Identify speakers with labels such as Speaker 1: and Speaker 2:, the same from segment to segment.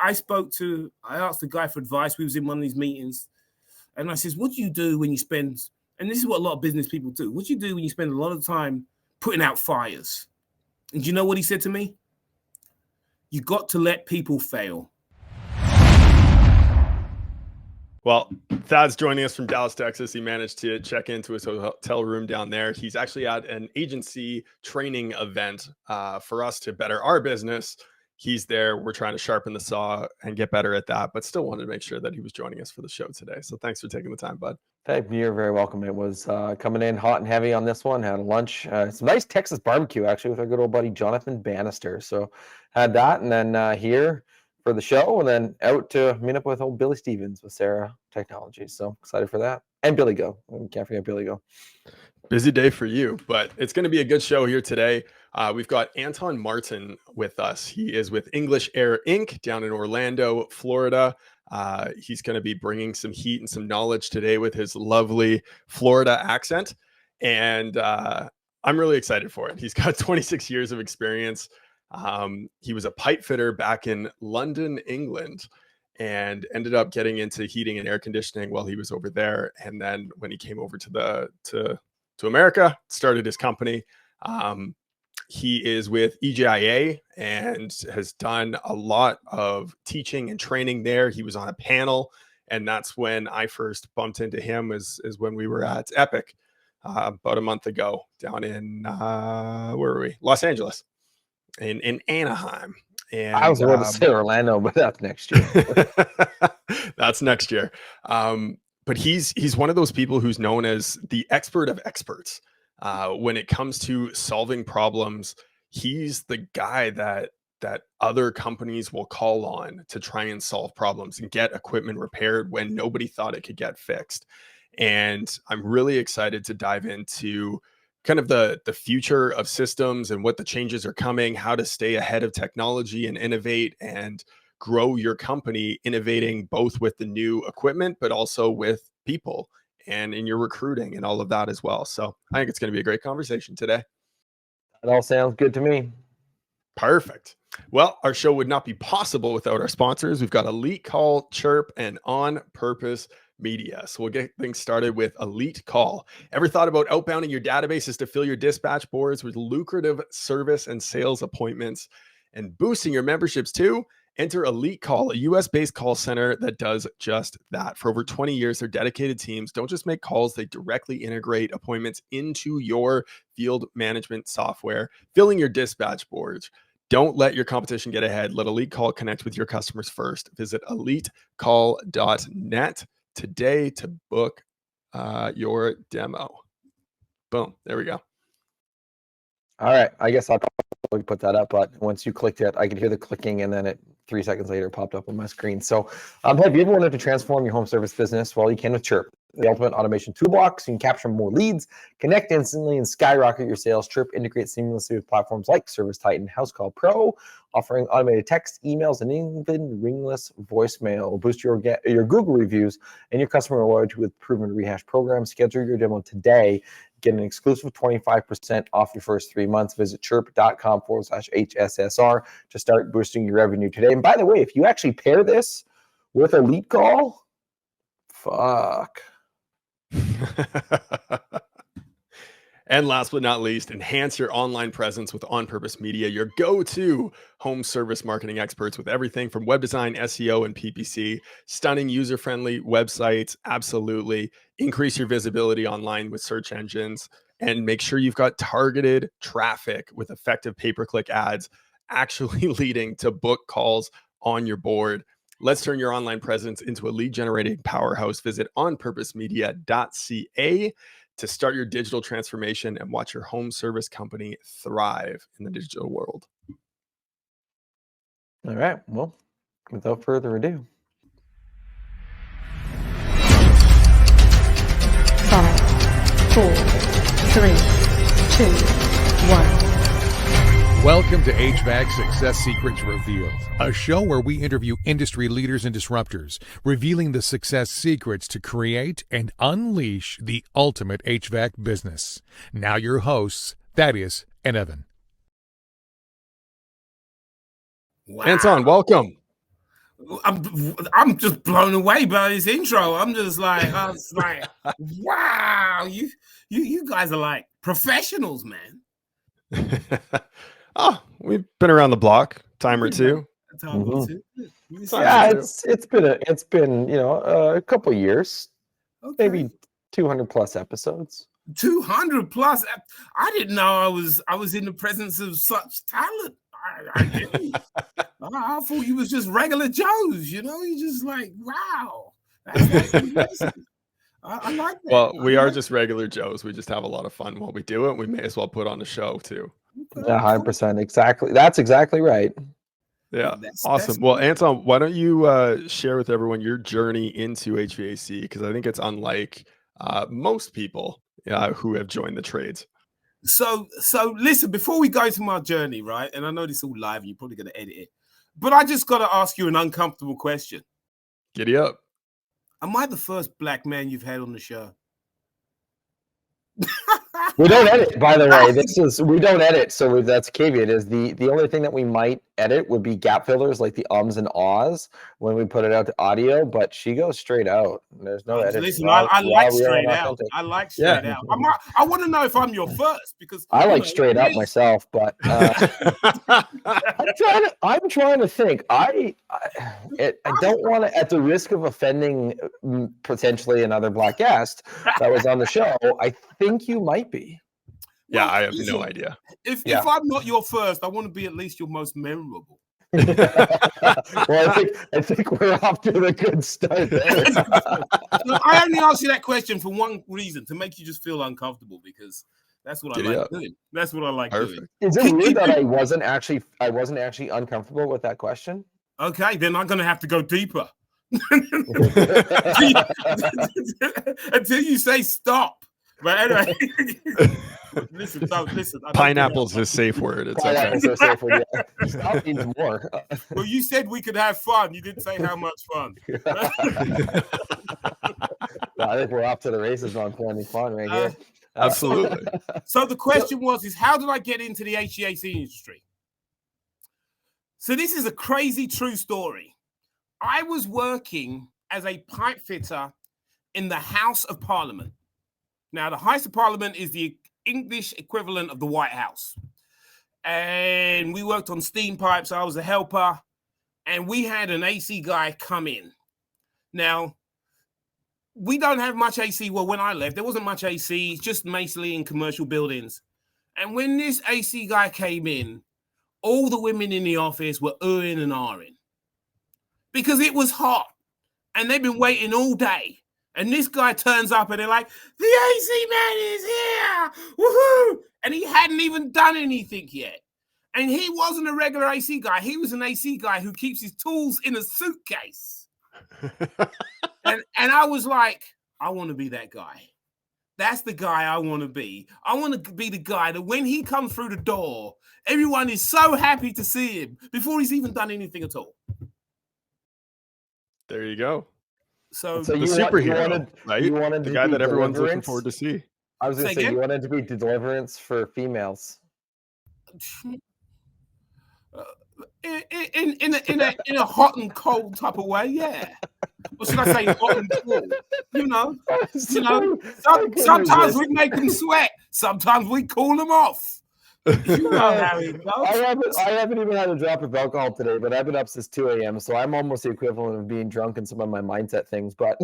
Speaker 1: I asked the guy for advice. We was in one of these meetings, and I says, what do you do when you spend, and this is what a lot of business people do, what do you do when you spend a lot of time putting out fires? And do you know what he said to me? You got to let people fail.
Speaker 2: Well, Thad's joining us from Dallas, Texas. He managed to check into his hotel room down there. He's actually at an agency training event for us to better our business. He's there. We're trying to sharpen the saw and get better at that, but still wanted to make sure that he was joining us for the show today. So thanks for taking the time, bud.
Speaker 3: Hey, you're very welcome. It was coming in hot and heavy on this one. Had a lunch. Some nice Texas barbecue, actually, with our good old buddy Jonathan Bannister. So had that, and then here for the show, and then out to meet up with old Billy Stevens with Sarah Technologies. So excited for that. And Billy Go. We can't forget Billy Go.
Speaker 2: Busy day for you, but it's going to be a good show here today. We've got Anton Martin with us. He is with English Air Inc. down in Orlando, Florida. He's going to be bringing some heat and some knowledge today with his lovely Florida accent. And I'm really excited for it. He's got 26 years of experience. He was a pipe fitter back in London, England, and ended up getting into heating and air conditioning while he was over there. And then when he came over to America, started his company. He is with EGIA and has done a lot of teaching and training there. He was on a panel, and that's when I first bumped into him is when we were at Epic about a month ago down in where were we? Los Angeles, in Anaheim. And
Speaker 3: I was about to say Orlando, but that's next year.
Speaker 2: That's next year. But he's one of those people who's known as the expert of experts. When it comes to solving problems, he's the guy that other companies will call on to try and solve problems and get equipment repaired when nobody thought it could get fixed. And I'm really excited to dive into kind of the future of systems and what the changes are coming, how to stay ahead of technology and innovate and grow your company, innovating both with the new equipment, but also with people and in your recruiting and all of that as well. So I think it's going to be a great conversation today.
Speaker 3: That all sounds good to me.
Speaker 2: Perfect. Well, our show would not be possible without our sponsors. We've got Elite Call, CHIIRP, and On Purpose Media. So we'll get things started with Elite Call. Ever thought about outbounding your databases to fill your dispatch boards with lucrative service and sales appointments and boosting your memberships too? Enter Elite Call, a US-based call center that does just that. For over 20 years, their dedicated teams don't just make calls, they directly integrate appointments into your field management software, filling your dispatch boards. Don't let your competition get ahead. Let Elite Call connect with your customers first. Visit elitecall.net today to book your demo. Boom. There we go.
Speaker 3: All right. I guess I'll probably put that up, but once you clicked it, I could hear the clicking, and then it 3 seconds later popped up on my screen. So have you ever wanted to transform your home service business? Well, you can with CHIIRP, the ultimate automation toolbox. You can capture more leads, connect instantly, and skyrocket your sales. CHIIRP integrates seamlessly with platforms like ServiceTitan, HouseCall Pro, offering automated text, emails, and even ringless voicemail. Will boost your Google reviews and your customer loyalty with proven rehash programs. Schedule your demo today. Get an exclusive 25% off your first 3 months. Visit chirp.com/HSSR to start boosting your revenue today. And by the way, if you actually pair this with Elite Call, fuck.
Speaker 2: And last but not least, enhance your online presence with On Purpose Media, your go-to home service marketing experts with everything from web design, SEO, and PPC. Stunning user-friendly websites, absolutely. Increase your visibility online with search engines, and make sure you've got targeted traffic with effective pay-per-click ads actually leading to book calls on your board. Let's turn your online presence into a lead-generating powerhouse. Visit onpurposemedia.ca to start your digital transformation and watch your home service company thrive in the digital world.
Speaker 3: All right. Well, without further ado.
Speaker 4: 5, 4, 3, 2, 1.
Speaker 5: Welcome to HVAC Success Secrets Revealed, a show where we interview industry leaders and disruptors, revealing the success secrets to create and unleash the ultimate HVAC business. Now your hosts, Thaddeus and Evan.
Speaker 2: Wow. Anton, welcome.
Speaker 1: I'm just blown away by this intro. I was like, wow, you guys are like professionals, man.
Speaker 2: Oh, we've been around the block time or two.
Speaker 3: Yeah, it's been a couple years, maybe 200 plus episodes.
Speaker 1: 200 plus. I didn't know I was in the presence of such talent. I didn't. I thought you was just regular Joes, you just like, wow. That's impressive. I like that.
Speaker 2: Well, we are just regular Joes. We just have a lot of fun while we do it. We may as well put on a show too.
Speaker 3: 100%. Exactly. That's exactly right.
Speaker 2: Yeah. Awesome. Well, Anton, why don't you share with everyone your journey into HVAC? Because I think it's unlike most people who have joined the trades.
Speaker 1: So listen, before we go to my journey, right? And I know this is all live and you're probably going to edit it, but I just got to ask you an uncomfortable question.
Speaker 2: Giddy up.
Speaker 1: Am I the first black man you've had on the show?
Speaker 3: We don't edit, by the way. We don't edit, so that's caveat. Is the only thing that we might edit would be gap fillers, like the ums and ahs when we put it out to audio. But she goes straight out. There's no edit.
Speaker 1: Listen, I like straight out. I like straight out. I want to know if I'm your first because
Speaker 3: I like straight out myself. But I'm trying to think. I don't want to, at the risk of offending potentially another black guest that was on the show. I think you might be.
Speaker 2: Yeah, I have no idea.
Speaker 1: If I'm not your first, I want to be at least your most memorable.
Speaker 3: Well, I think we're off to a good start there.
Speaker 1: I only asked you that question for one reason, to make you just feel uncomfortable, because that's what I like doing. That's what I like doing. Is
Speaker 3: it weird that I wasn't actually uncomfortable with that question?
Speaker 1: Okay, then I'm gonna have to go deeper. Until you say stop. But anyway, listen.
Speaker 2: Pineapple's a safe word. It's
Speaker 3: Pineapple's a safe word. Yeah. Stop means more.
Speaker 1: Well, you said we could have fun. You didn't say how much fun.
Speaker 3: Well, I think we're off to the races on planning fun right here.
Speaker 2: Absolutely.
Speaker 1: So the question is how did I get into the HVAC industry? So this is a crazy true story. I was working as a pipe fitter in the House of Parliament. Now, the House of Parliament is the English equivalent of the White House. And we worked on steam pipes. I was a helper. And we had an AC guy come in. Now, we don't have much AC. Well, when I left, there wasn't much AC, just mostly in commercial buildings. And when this AC guy came in, all the women in the office were oohing and ahhing because it was hot. And they've been waiting all day. And this guy turns up and they're like, the AC man is here. Woohoo! And he hadn't even done anything yet. And he wasn't a regular AC guy. He was an AC guy who keeps his tools in a suitcase. and I was like, I want to be that guy. That's the guy I want to be. I want to be the guy that when he comes through the door, everyone is so happy to see him before he's even done anything at all.
Speaker 2: There you go.
Speaker 1: So
Speaker 2: the superhero, right?
Speaker 3: You wanted
Speaker 2: the guy that everyone's looking forward to see.
Speaker 3: I was going to say, you wanted to be Deliverance for females.
Speaker 1: In a hot and cold type of way, yeah. Or should I say hot and cold? Sometimes we make them sweat. Sometimes we cool them off. You know how it goes.
Speaker 3: I haven't even had a drop of alcohol today, but I've been up since 2 a.m. So I'm almost the equivalent of being drunk in some of my mindset things. But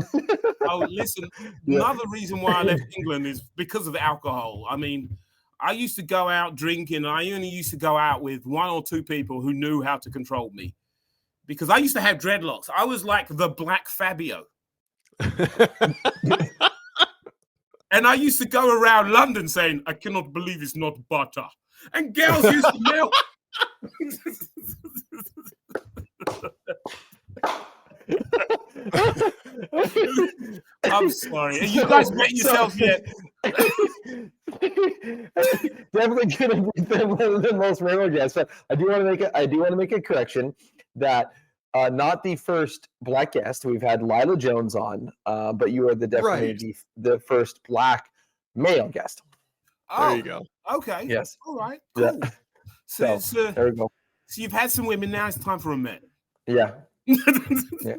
Speaker 1: listen, another reason why I left England is because of alcohol. I mean, I used to go out drinking. I only used to go out with 1 or 2 people who knew how to control me, because I used to have dreadlocks. I was like the Black Fabio. And I used to go around London saying, I cannot believe it's not butter. And girls used to melt. I'm sorry. You guys met yourselves yet?
Speaker 3: Definitely could have been one of the most memorable guests. But I do want to make a correction that not the first black guest. We've had Lila Jones on, but you are definitely the first black male guest.
Speaker 1: Oh,
Speaker 2: there you go.
Speaker 1: Okay.
Speaker 3: Yes.
Speaker 1: All right. Cool.
Speaker 3: Yeah. So there we go.
Speaker 1: So you've had some women. Now it's time for a man.
Speaker 3: Yeah. Yeah.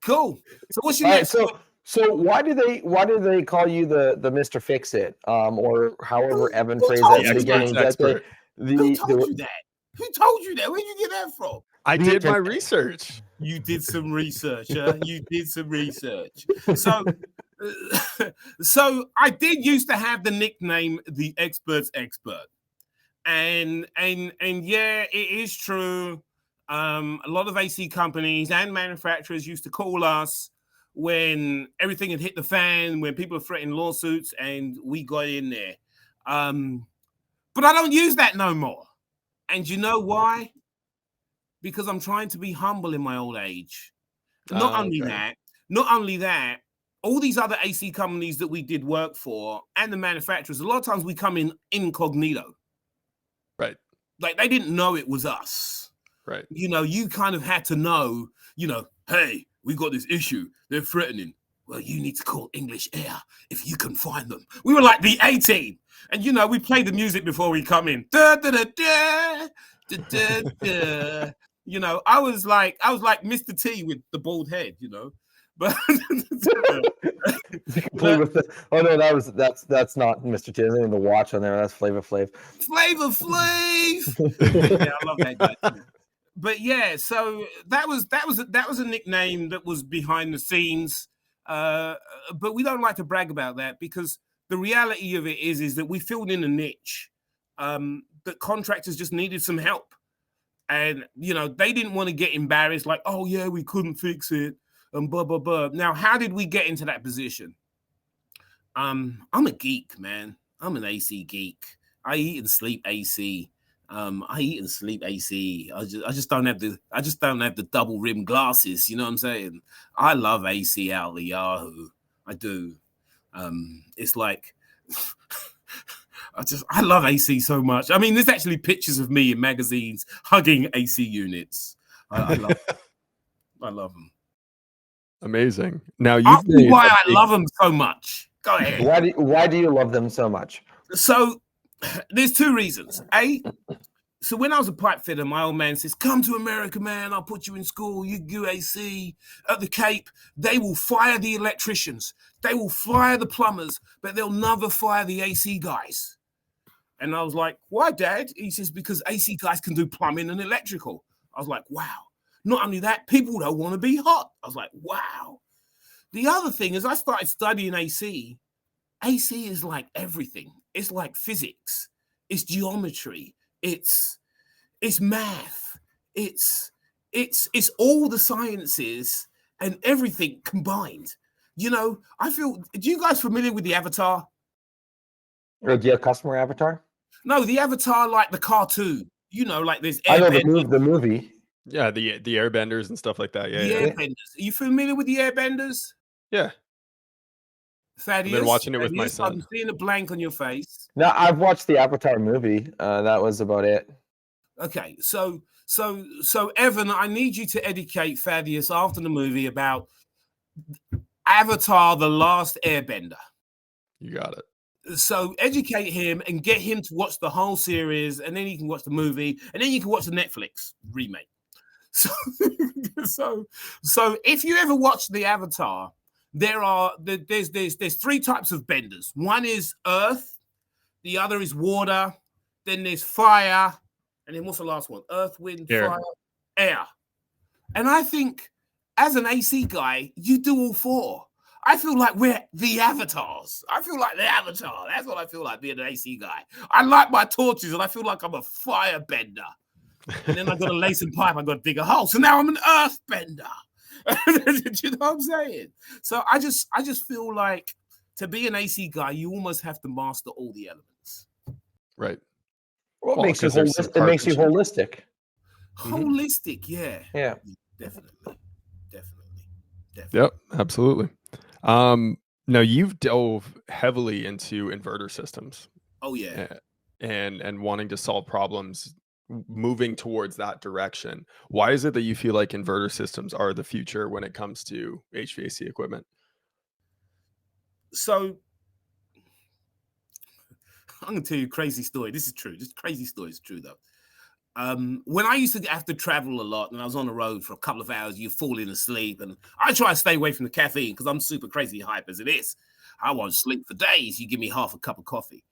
Speaker 1: Cool. So what's your
Speaker 3: All right.
Speaker 1: next?
Speaker 3: So why do they call you the Mr. Fix It? Or however Evan
Speaker 1: Who
Speaker 3: phrased
Speaker 1: told
Speaker 3: that
Speaker 2: The
Speaker 3: in the
Speaker 1: you
Speaker 3: beginning.
Speaker 2: expert's
Speaker 3: Is that
Speaker 2: expert.
Speaker 1: Who told
Speaker 3: the
Speaker 1: you that? Who told you that? Where'd you get that from?
Speaker 2: I
Speaker 3: The
Speaker 2: did my
Speaker 3: internet.
Speaker 2: research.
Speaker 1: You did some research, huh? You did some research. So, so I did used to have the nickname the expert's expert, and yeah, it is true. A lot of AC companies and manufacturers used to call us when everything had hit the fan, when people were threatening lawsuits, and we got in there. But I don't use that no more. And you know why? Because I'm trying to be humble in my old age. Not only that, all these other AC companies that we did work for and the manufacturers, a lot of times we come in incognito.
Speaker 2: Right.
Speaker 1: Like they didn't know it was us.
Speaker 2: Right.
Speaker 1: You know, you kind of had to know, hey, we got this issue. They're threatening. Well, you need to call English Air if you can find them. We were like the A-team. And, we played the music before we come in. Da, da, da, da, da, da, da. I was like Mr. T with the bald head, But
Speaker 3: complete with the, oh no, that's not Mr. T. There's the watch on there. That's Flavor Flav.
Speaker 1: Flavor Flav. Yeah, I love that guy too. But yeah, so that was a nickname that was behind the scenes. But we don't like to brag about that because the reality of it is that we filled in a niche that contractors just needed some help. And, they didn't want to get embarrassed like, oh, yeah, we couldn't fix it and blah, blah, blah. Now, how did we get into that position? I'm a geek, man. I'm an AC geek. I eat and sleep AC. I just don't have the double rim glasses. You know what I'm saying? I love AC out the Yahoo. I do. It's like I love AC so much. I mean, there's actually pictures of me in magazines hugging AC units. I love them.
Speaker 2: Amazing. Now
Speaker 1: Ask me why I love them so much. Go ahead.
Speaker 3: Why do you love them so much?
Speaker 1: So there's two reasons. So when I was a pipe fitter, my old man says, come to America, man. I'll put you in school. You do AC at the Cape. They will fire the electricians. They will fire the plumbers, but they'll never fire the AC guys. And I was like, why, Dad? He says, because AC guys can do plumbing and electrical. I was like, wow. Not only that, people don't want to be hot. I was like, wow. The other thing is I started studying AC. AC is like everything. It's like physics. It's geometry. It's math. It's all the sciences and everything combined. I feel, do you guys familiar with the Avatar?
Speaker 3: Or do you have customer avatar?
Speaker 1: No, the Avatar, like the cartoon. Like there's
Speaker 3: I know
Speaker 1: airbenders.
Speaker 3: the movie.
Speaker 2: Yeah, the airbenders and stuff like that. Yeah,
Speaker 1: The
Speaker 2: yeah.
Speaker 1: airbenders. Are you familiar with the airbenders?
Speaker 2: Yeah.
Speaker 1: Thaddeus,
Speaker 2: I've been watching it with my
Speaker 1: Thaddeus, I'm
Speaker 2: son.
Speaker 1: seeing a blank on your face.
Speaker 3: No, I've watched the Avatar movie. That was about it.
Speaker 1: Okay, so Evan, I need you to educate Thaddeus after the movie about Avatar: The Last Airbender.
Speaker 2: You got it.
Speaker 1: So educate him and get him to watch the whole series, and then he can watch the movie, and then you can watch the Netflix remake. So if you ever watch the Avatar, there's three types of benders. One is earth, the other is water, then there's fire, and then what's the last one? Earth, wind,
Speaker 2: Air.
Speaker 1: fire, air. And I think as an AC guy, you do all four. I feel like we're the avatars. I feel like the avatar. That's what I feel like being an AC guy. I like my torches and I feel like I'm a firebender. And then I got a lacing pipe, I got to dig a hole. So now I'm an earthbender. You know what I'm saying? So I just feel like to be an AC guy, you almost have to master all the elements.
Speaker 2: Right.
Speaker 3: Well, it makes you
Speaker 2: 'cause there's some
Speaker 3: holistic. It makes you
Speaker 2: carpentry.
Speaker 3: holistic.
Speaker 1: Holistic, yeah.
Speaker 3: Yeah.
Speaker 1: Definitely.
Speaker 2: Yep, absolutely. Now you've dove heavily into inverter systems.
Speaker 1: Oh yeah.
Speaker 2: And wanting to solve problems, moving towards that direction. Why is it that you feel like inverter systems are the future when it comes to HVAC equipment?
Speaker 1: So I'm gonna tell you a crazy story. This is true. This crazy story is true though. When I used to have to travel a lot and I was on the road for a couple of hours, you're falling asleep. And I try to stay away from the caffeine because I'm super crazy hype as it is. I won't sleep for days. You give me half a cup of coffee.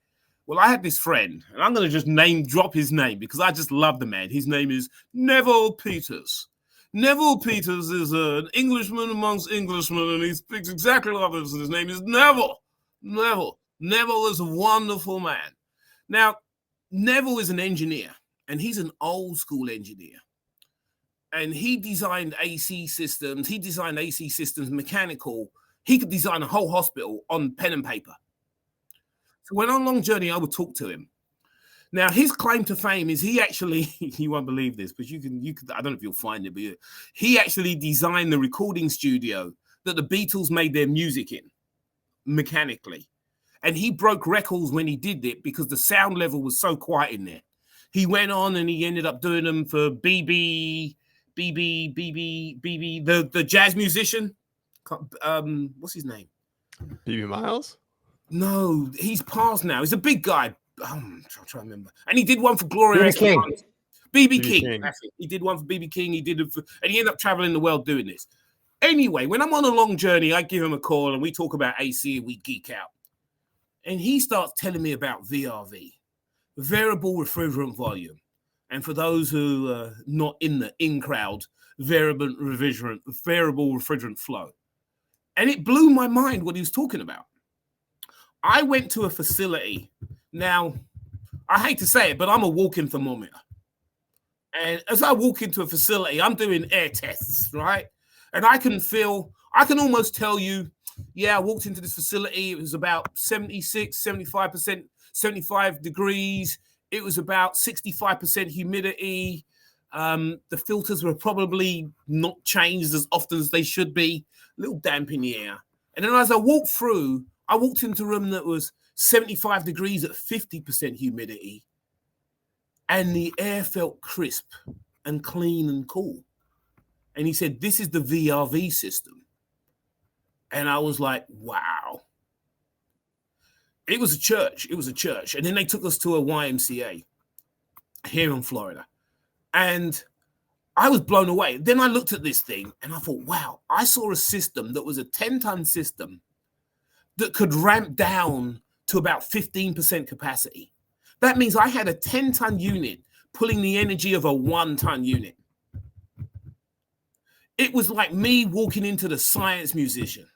Speaker 1: Well, I had this friend, and I'm going to just drop his name because I just love the man. His name is Neville Peters. Neville Peters is an Englishman amongst Englishmen, and he speaks exactly like this. And his name is Neville. Neville is a wonderful man. Now, Neville is an engineer, and he's an old school engineer. And he designed AC systems. He designed AC systems mechanical. He could design a whole hospital on pen and paper. So when on a long journey, I would talk to him. Now, his claim to fame is he actually, you won't believe this, but you can, I don't know if you'll find it, but he actually designed the recording studio that the Beatles made their music in mechanically. And he broke records when he did it because the sound level was so quiet in there. He went on and he ended up doing them for BB, the jazz musician. What's his name?
Speaker 2: BB Miles?
Speaker 1: No, he's passed now. He's a big guy. I'm trying to remember. And he did one for Gloria
Speaker 3: BB King.
Speaker 1: BB King. That's it. He did one for BB King. He did it for, and he ended up traveling the world doing this. Anyway, when I'm on a long journey, I give him a call and we talk about AC and we geek out. And he starts telling me about VRV, Variable Refrigerant Volume. And for those who are not in the crowd, Variable Refrigerant Flow. And it blew my mind what he was talking about. I went to a facility. Now, I hate to say it, but I'm a walking thermometer. And as I walk into a facility, I'm doing air tests, right? And I can almost tell you, yeah, I walked into this facility. It was about 76, 75%, 75 degrees. It was about 65% humidity. The filters were probably not changed as often as they should be. A little damp in the air. And then as I walked through, I walked into a room that was 75 degrees at 50% humidity. And the air felt crisp and clean and cool. And he said, this is the VRV system. And I was like, wow. It was a church. It was a church. And then they took us to a YMCA here in Florida. And I was blown away. Then I looked at this thing and I thought, wow, I saw a system that was a 10-ton system that could ramp down to about 15% capacity. That means I had a 10-ton unit pulling the energy of a 1-ton unit. It was like me walking into the Science Museum.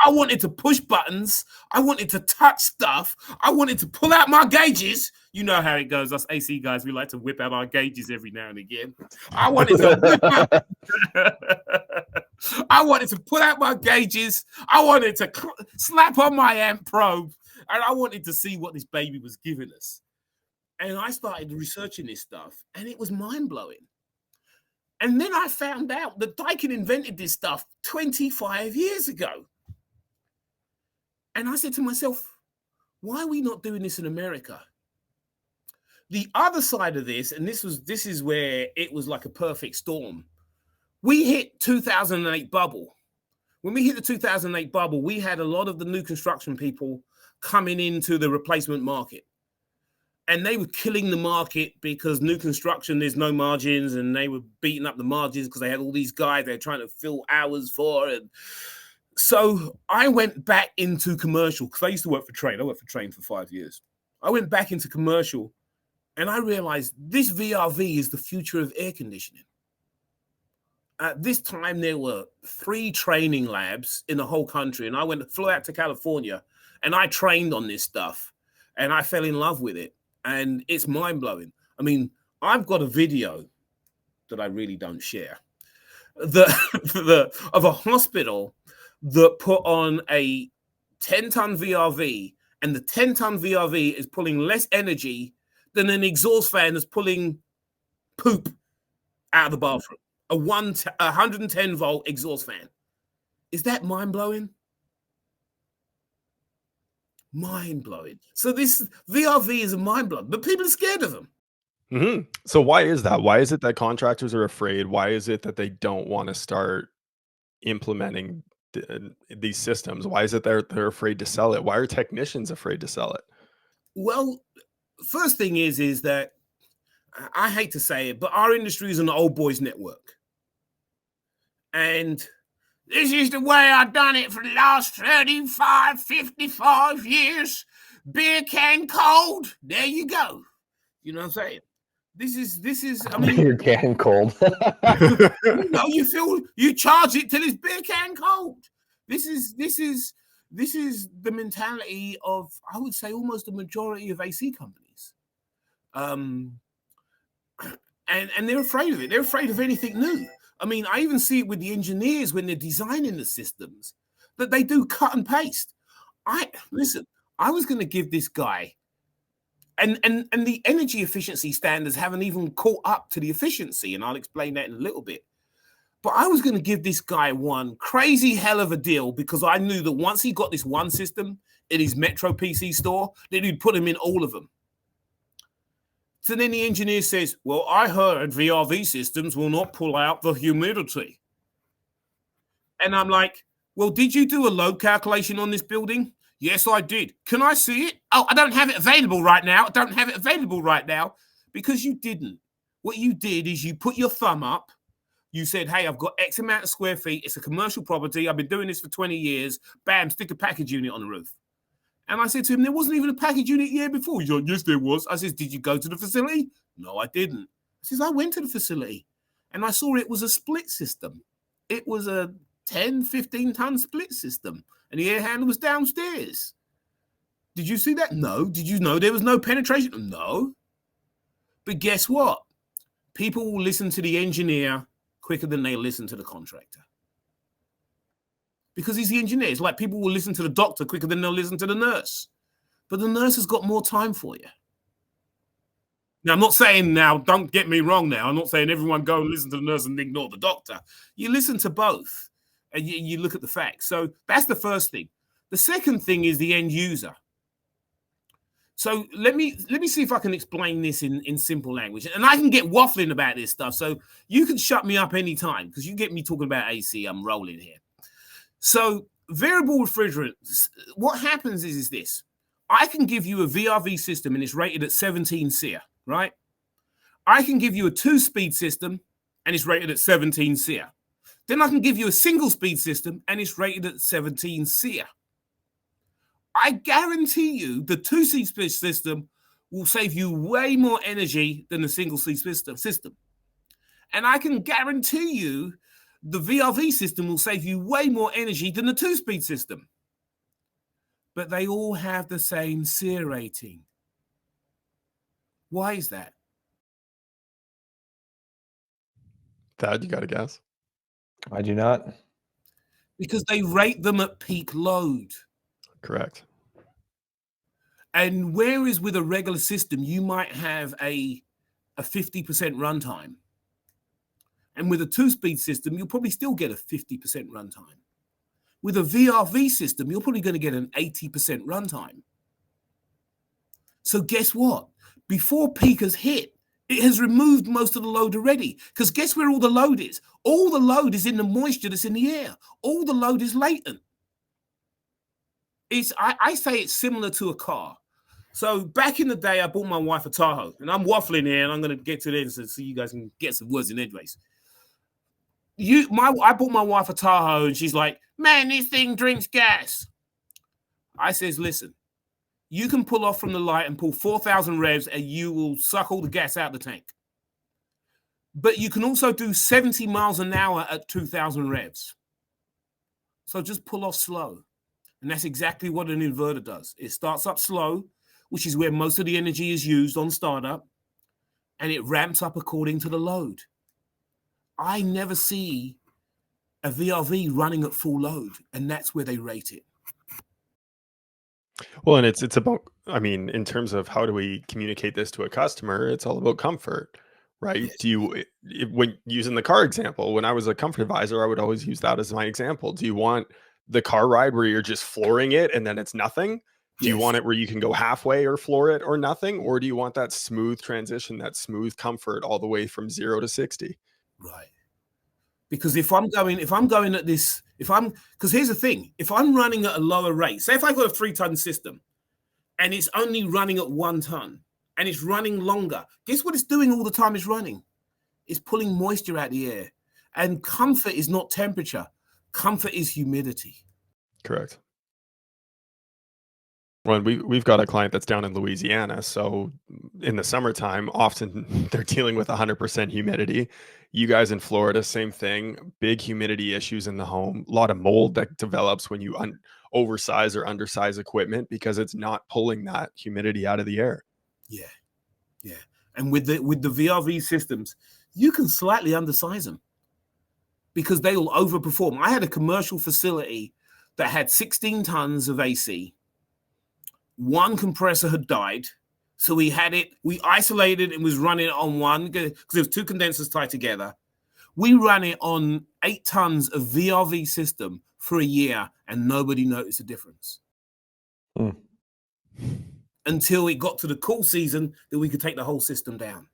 Speaker 1: I wanted to push buttons. I wanted to touch stuff. I wanted to pull out my gauges. You know how it goes. Us AC guys, we like to whip out our gauges every now and again. I wanted to pull out my gauges. I wanted to slap on my amp probe. And I wanted to see what this baby was giving us. And I started researching this stuff. And it was mind-blowing. And then I found out that Daikin invented this stuff 25 years ago. And I said to myself, why are we not doing this in America? The other side of this, and this is where it was like a perfect storm. We hit 2008 bubble. When we hit the 2008 bubble, we had a lot of the new construction people coming into the replacement market. And they were killing the market because new construction, there's no margins, and they were beating up the margins because they had all these guys they're trying to fill hours for. And so I went back into commercial because I used to work for Trane. I worked for Trane for 5 years. I went back into commercial and I realized this VRV is the future of air conditioning. At this time, there were 3 training labs in the whole country. And I flew out to California and I trained on this stuff and I fell in love with it. And it's mind-blowing. I mean, I've got a video that I really don't share of a hospital that put on a 10-ton VRV, and the 10-ton VRV is pulling less energy than an exhaust fan that's pulling poop out of the bathroom. A 110-volt exhaust fan. Is that mind-blowing? Mind-blowing. So this VRV is a mind-blowing, but people are scared of them.
Speaker 2: Mm-hmm. So why is that? Why is it that contractors are afraid? Why is it that they don't want to start implementing these systems? Why is it they're afraid to sell it? Why are technicians afraid to sell it?
Speaker 1: Well, first thing is that I hate to say it, but our industry is an old boys network. And this is the way I've done it for the last 35, 55 years. Beer can cold. There you go. You know what I'm saying? This is, I mean,
Speaker 3: Beer can cold.
Speaker 1: you charge it till it's beer can cold. This is the mentality of, I would say, almost the majority of AC companies. And they're afraid of it. They're afraid of anything new. I mean, I even see it with the engineers when they're designing the systems that they do cut and paste. I was going to give this guy, and the energy efficiency standards haven't even caught up to the efficiency, and I'll explain that in a little bit. But I was going to give this guy one crazy hell of a deal because I knew that once he got this one system in his Metro PC store, that he'd put him in all of them. So then the engineer says, well, I heard VRV systems will not pull out the humidity. And I'm like, well, did you do a load calculation on this building? Yes, I did. Can I see it? Oh, I don't have it available right now. I don't have it available right now because you didn't. What you did is you put your thumb up. You said, hey, I've got X amount of square feet. It's a commercial property. I've been doing this for 20 years. Bam, stick a package unit on the roof. And I said to him, there wasn't even a package unit the year before. He's like, yes, there was. I said, did you go to the facility? No, I didn't. I says, I went to the facility and I saw it was a split system. It was a 10, 15-ton split system and the air handler was downstairs. Did you see that? No. Did you know there was no penetration? No. But guess what? People will listen to the engineer quicker than they listen to the contractor. Because he's the engineer. It's like people will listen to the doctor quicker than they'll listen to the nurse. But the nurse has got more time for you. Now, I'm not saying now, don't get me wrong now. I'm not saying everyone go and listen to the nurse and ignore the doctor. You listen to both and you look at the facts. So that's the first thing. The second thing is the end user. So let me see if I can explain this in simple language. And I can get waffling about this stuff. So you can shut me up anytime because you get me talking about AC. I'm rolling here. So variable refrigerant, what happens is this. I can give you a VRV system and it's rated at 17 SEER, right? I can give you a 2-speed system and it's rated at 17 SEER. Then I can give you a single-speed system and it's rated at 17 SEER. I guarantee you the 2-speed system will save you way more energy than the single-speed system. And I can guarantee you the VRV system will save you way more energy than the 2-speed system. But they all have the same SEER rating. Why is that?
Speaker 2: Thad, you got to guess.
Speaker 3: I do not.
Speaker 1: Because they rate them at peak load.
Speaker 2: Correct.
Speaker 1: And whereas with a regular system, you might have a 50% runtime. And with a 2-speed system, you'll probably still get a 50% runtime. With a VRV system, you're probably going to get an 80% runtime. So guess what? Before peak has hit, it has removed most of the load already. Because guess where all the load is? All the load is in the moisture that's in the air. All the load is latent. I say it's similar to a car. So back in the day, I bought my wife a Tahoe. And I'm waffling here, and I'm going to get to this so you guys can get some words in edgeways. I bought my wife a Tahoe, and she's like, man, this thing drinks gas. I says, listen, you can pull off from the light and pull 4,000 revs, and you will suck all the gas out of the tank. But you can also do 70 miles an hour at 2,000 revs. So just pull off slow. And that's exactly what an inverter does. It starts up slow, which is where most of the energy is used on startup, and it ramps up according to the load. I never see a VRV running at full load, and that's where they rate it.
Speaker 2: Well, and it's about, I mean, in terms of how do we communicate this to a customer, it's all about comfort, right?
Speaker 1: Yes.
Speaker 2: Do you, when using the car example, when I was a comfort advisor, I would always use that as my example. Do you want the car ride where you're just flooring it and then it's nothing? Do you want it where you can go halfway or floor it or nothing? Or do you want that smooth transition, that smooth comfort all the way from 0 to 60?
Speaker 1: Right. Because if I'm going at this, because here's the thing, if I'm running at a lower rate, say if I've got a 3-ton system and it's only running at 1 ton, and it's running longer. Guess what it's doing all the time it's running? It's pulling moisture out the air. And comfort is not temperature. Comfort is humidity.
Speaker 2: Correct. Well, we've got a client that's down in Louisiana. So in the summertime, often they're dealing with 100% humidity. You guys in Florida, same thing. Big humidity issues in the home. A lot of mold that develops when you oversize or undersize equipment because it's not pulling that humidity out of the air.
Speaker 1: Yeah, yeah. And with the VRV systems, you can slightly undersize them because they will overperform. I had a commercial facility that had 16 tons of AC. One compressor had died, so we isolated and was running it on one because there was two condensers tied together. We ran it on 8 tons of VRV system for a year, and nobody noticed a difference. Until it got to the cool season that we could take the whole system down.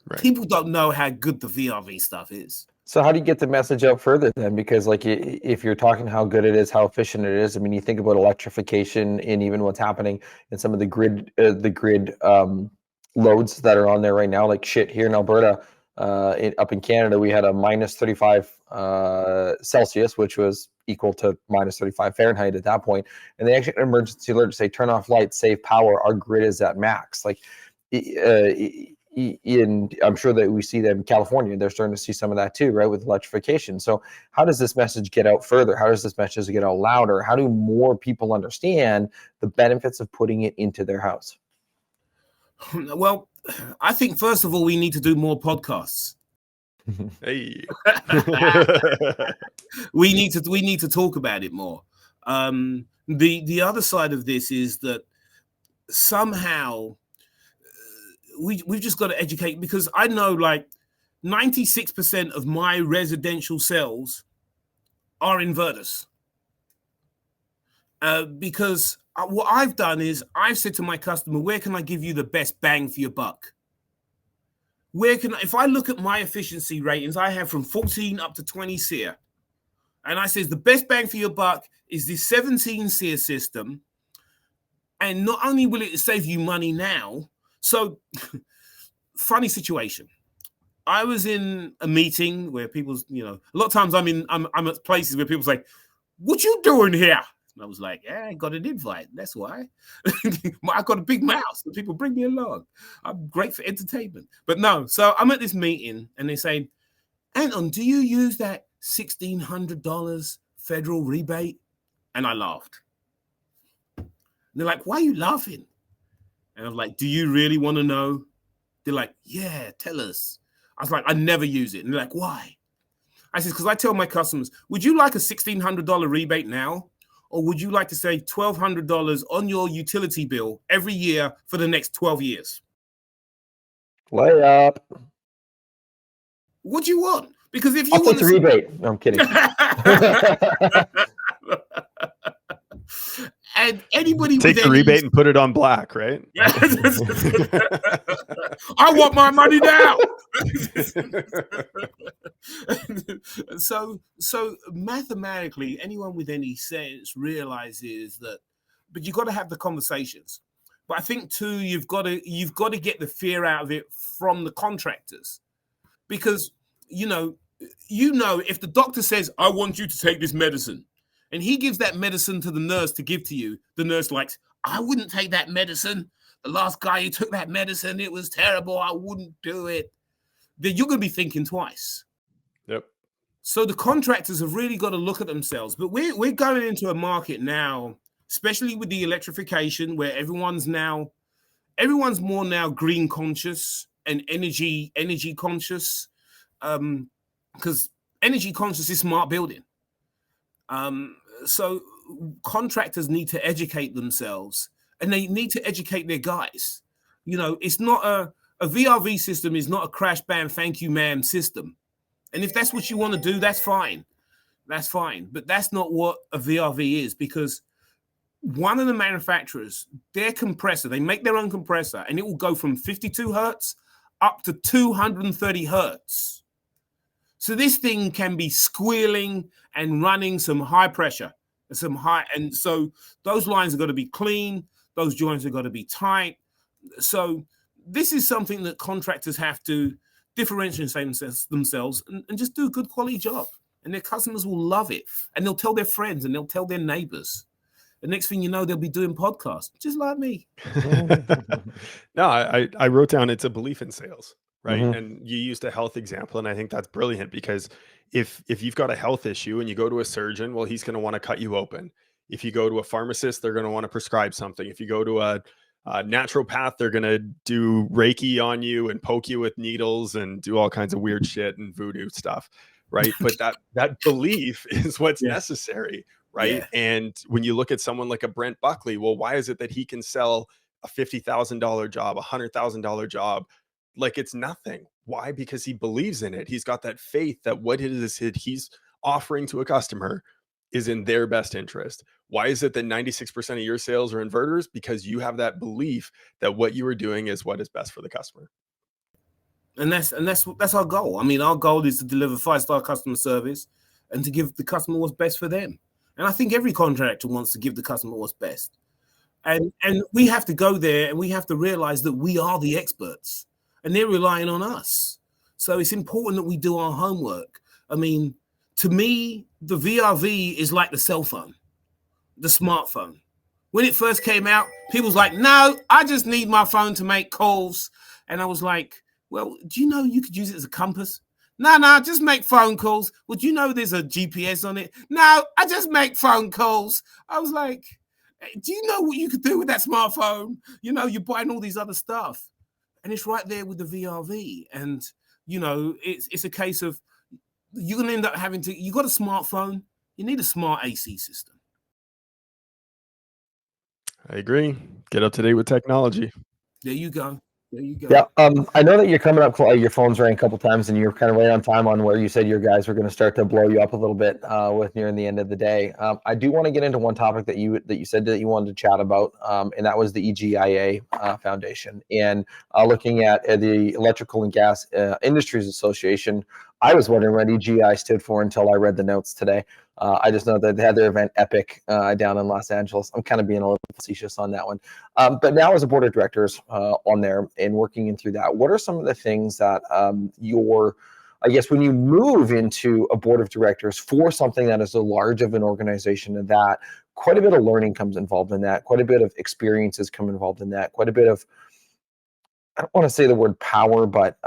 Speaker 2: Right.
Speaker 1: People don't know how good the VRV stuff is.
Speaker 3: So how do you get the message out further then? Because like if you're talking how good it is, how efficient it is, I mean, you think about electrification and even what's happening in some of the grid loads that are on there right now, like shit here in Alberta, up in Canada, we had a minus 35 Celsius, which was equal to minus 35 Fahrenheit at that point. And they actually had an emergency alert to say, turn off lights, save power. Our grid is at max. Like, I'm sure that we see that in California, they're starting to see some of that too, right, with electrification. So how does this message get out further? How does this message get out louder? How do more people understand the benefits of putting it into their house?
Speaker 1: Well, I think first of all, we need to do more podcasts.
Speaker 2: Hey.
Speaker 1: we need to talk about it more. The other side of this is that somehow we've just got to educate, because I know like 96% of my residential cells are inverters. Because what I've done is I've said to my customer, where can I give you the best bang for your buck? If I look at my efficiency ratings, I have from 14 up to 20 SEER. And I says the best bang for your buck is this 17 SEER system. And not only will it save you money now, so funny situation. I was in a meeting where people's, a lot of times I'm at places where people say, what you doing here? And I was like, yeah, I got an invite. That's why. I got a big mouth, so people bring me along. I'm great for entertainment. But no, so I'm at this meeting and they say, Anton, do you use that $1,600 federal rebate? And I laughed. And they're like, why are you laughing? And I'm like, do you really want to know? They're like, yeah, tell us. I was like, I never use it. And they're like, why? I said, because I tell my customers, would you like a $1,600 rebate now? Or would you like to save $1,200 on your utility bill every year for the next 12 years?
Speaker 3: Lay up.
Speaker 1: What do you want? Because if you
Speaker 3: I'll
Speaker 1: want
Speaker 3: take the rebate. No, I'm kidding.
Speaker 1: And anybody
Speaker 2: take the rebate and put it on black, right?
Speaker 1: I want my money now. So mathematically, anyone with any sense realizes that, but you've got to have the conversations. But I think too, you've got to get the fear out of it from the contractors, because if the doctor says, I want you to take this medicine, and he gives that medicine to the nurse to give to you, the nurse likes, I wouldn't take that medicine. The last guy who took that medicine, it was terrible. I wouldn't do it. Then you're going to be thinking twice.
Speaker 2: Yep.
Speaker 1: So the contractors have really got to look at themselves. But we're going into a market now, especially with the electrification, where everyone's more now green conscious and energy conscious, because energy conscious is smart building. So contractors need to educate themselves, and they need to educate their guys. It's not a VRV system is not a crash bam, thank you, ma'am system. And if that's what you want to do, that's fine. That's fine. But that's not what a VRV is, because one of the manufacturers, their compressor, they make their own compressor, and it will go from 52 hertz up to 230 hertz. So this thing can be squealing and running some high pressure, and so those lines are going to be clean. Those joints are going to be tight. So this is something that contractors have to differentiate themselves and just do a good quality job. And their customers will love it. And they'll tell their friends and they'll tell their neighbors. The next thing you know, they'll be doing podcasts, just like me.
Speaker 2: No, I wrote down it's a belief in sales, right?
Speaker 3: Mhm.
Speaker 2: And you used a health example, and I think that's brilliant because if you've got a health issue and you go to a surgeon, well, he's going to want to cut you open. If you go to a pharmacist, they're going to want to prescribe something. If you go to a naturopath, they're going to do Reiki on you and poke you with needles and do all kinds of weird shit and voodoo stuff, right? But that belief is what's necessary, right?
Speaker 1: Yeah.
Speaker 2: And when you look at someone like a Brent Buckley, well, why is it that he can sell a $50,000 job, a $100,000 job like it's nothing? Why? Because he believes in it. He's got that faith that what it is that he's offering to a customer is in their best interest. Why is it that 96% of your sales are inverters? Because you have that belief that what you are doing is what is best for the customer.
Speaker 1: And that's our goal. I mean, our goal is to deliver 5-star customer service and to give the customer what's best for them. And I think every contractor wants to give the customer what's best. And we have to go there and we have to realize that we are the experts and they're relying on us. So it's important that we do our homework. I mean, to me, the VRV is like the cell phone, the smartphone. When it first came out, people was like, no, I just need my phone to make calls. And I was like, well, do you know you could use it as a compass? No, just make phone calls. Well, do you know there's a GPS on it? No, I just make phone calls. I was like, do you know what you could do with that smartphone? You know, you're buying all these other stuff. And it's right there with the VRV. And, you know, it's a case of you're going to end up having to, you got a smartphone, you need a smart AC system.
Speaker 2: I agree. Get up to date with technology.
Speaker 1: There you go. There you go.
Speaker 3: Yeah, I know that you're coming up. Your phone's rang a couple times, and you're kind of right on time on where you said your guys were going to start to blow you up a little bit with nearing the end of the day. I do want to get into one topic that you said that you wanted to chat about, and that was the EGIA Foundation and looking at the Electrical and Gas Industries Association. I was wondering what EGI stood for until I read the notes today. I just know that they had their event Epic down in Los Angeles. I'm kind of being a little facetious on that one. But now as a board of directors on there and working in through that, what are some of the things that I guess when you move into a board of directors for something that is a large of an organization, and that quite a bit of learning comes involved in that, quite a bit of experiences come involved in that, quite a bit of, I don't want to say the word power, but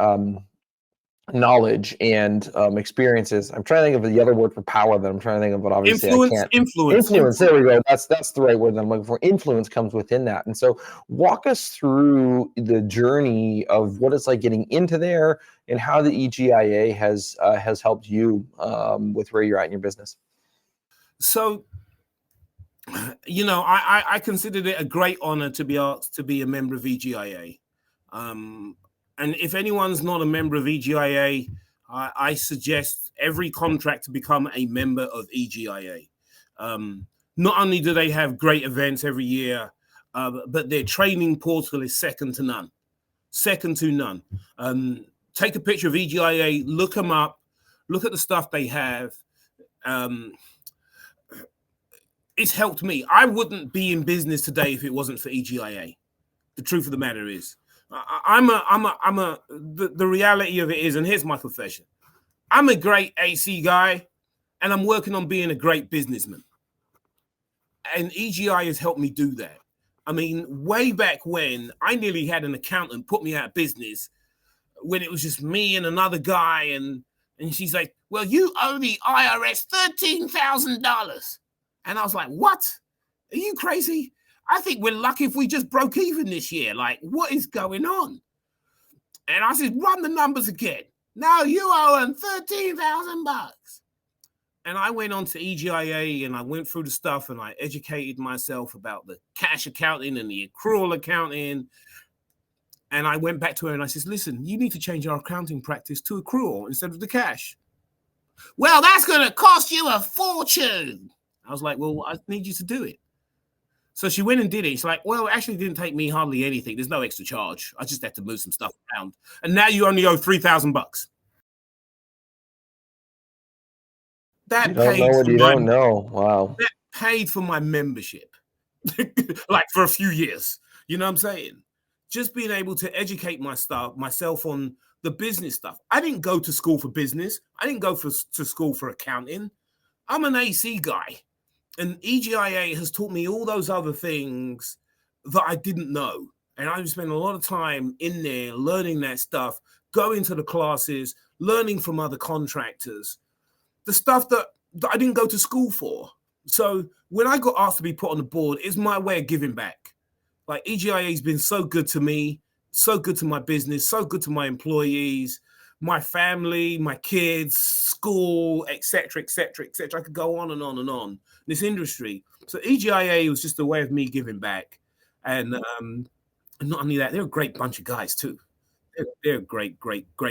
Speaker 3: knowledge and experiences. I'm trying to think of the other word for power that I'm trying to think of, but obviously I can't. Influence. There we go. That's the right word that I'm looking for. Influence comes within that. And so walk us through the journey of what it's like getting into there and how the EGIA has helped you with where you're at in your business.
Speaker 1: So, you know, I considered it a great honor to be asked to be a member of EGIA. And if anyone's not a member of EGIA, I suggest every contractor become a member of EGIA. Not only do they have great events every year, but their training portal is second to none. Second to none. Take a picture of EGIA, look them up, look at the stuff they have. It's helped me. I wouldn't be in business today if it wasn't for EGIA. The truth of the matter is. The reality of it is, and here's my confession, I'm a great AC guy and I'm working on being a great businessman. And EGI has helped me do that. I mean, way back when I nearly had an accountant put me out of business when it was just me and another guy. And she's like, well, you owe the IRS $13,000. And I was like, what? Are you crazy? I think we're lucky if we just broke even this year. Like, what is going on? And I said, run the numbers again. No, you owe them $13,000. And I went on to EGIA and I went through the stuff and I educated myself about the cash accounting and the accrual accounting. And I went back to her and I said, listen, you need to change our accounting practice to accrual instead of the cash. Well, that's going to cost you a fortune. I was like, well, I need you to do it. So she went and did it. She's like, well, it actually didn't take me hardly anything. There's no extra charge. I just had to move some stuff around. And now you only owe $3,000. That
Speaker 3: don't know. Wow.
Speaker 1: That paid for my membership, like for a few years. You know what I'm saying? just being able to educate myself on the business stuff. I didn't go to school for business. I didn't go to school for accounting. I'm an AC guy. And EGIA has taught me all those other things that I didn't know. And I've spent a lot of time in there learning that stuff, going to the classes, learning from other contractors, the stuff that I didn't go to school for. So when I got asked to be put on the board, it's my way of giving back. Like EGIA has been so good to me, so good to my business, so good to my employees, my family, my kids, school, etc., etc., etc. I could go on and on and on. This industry. So EGIA was just a way of me giving back. And not only that, they're a great bunch of guys too. They're great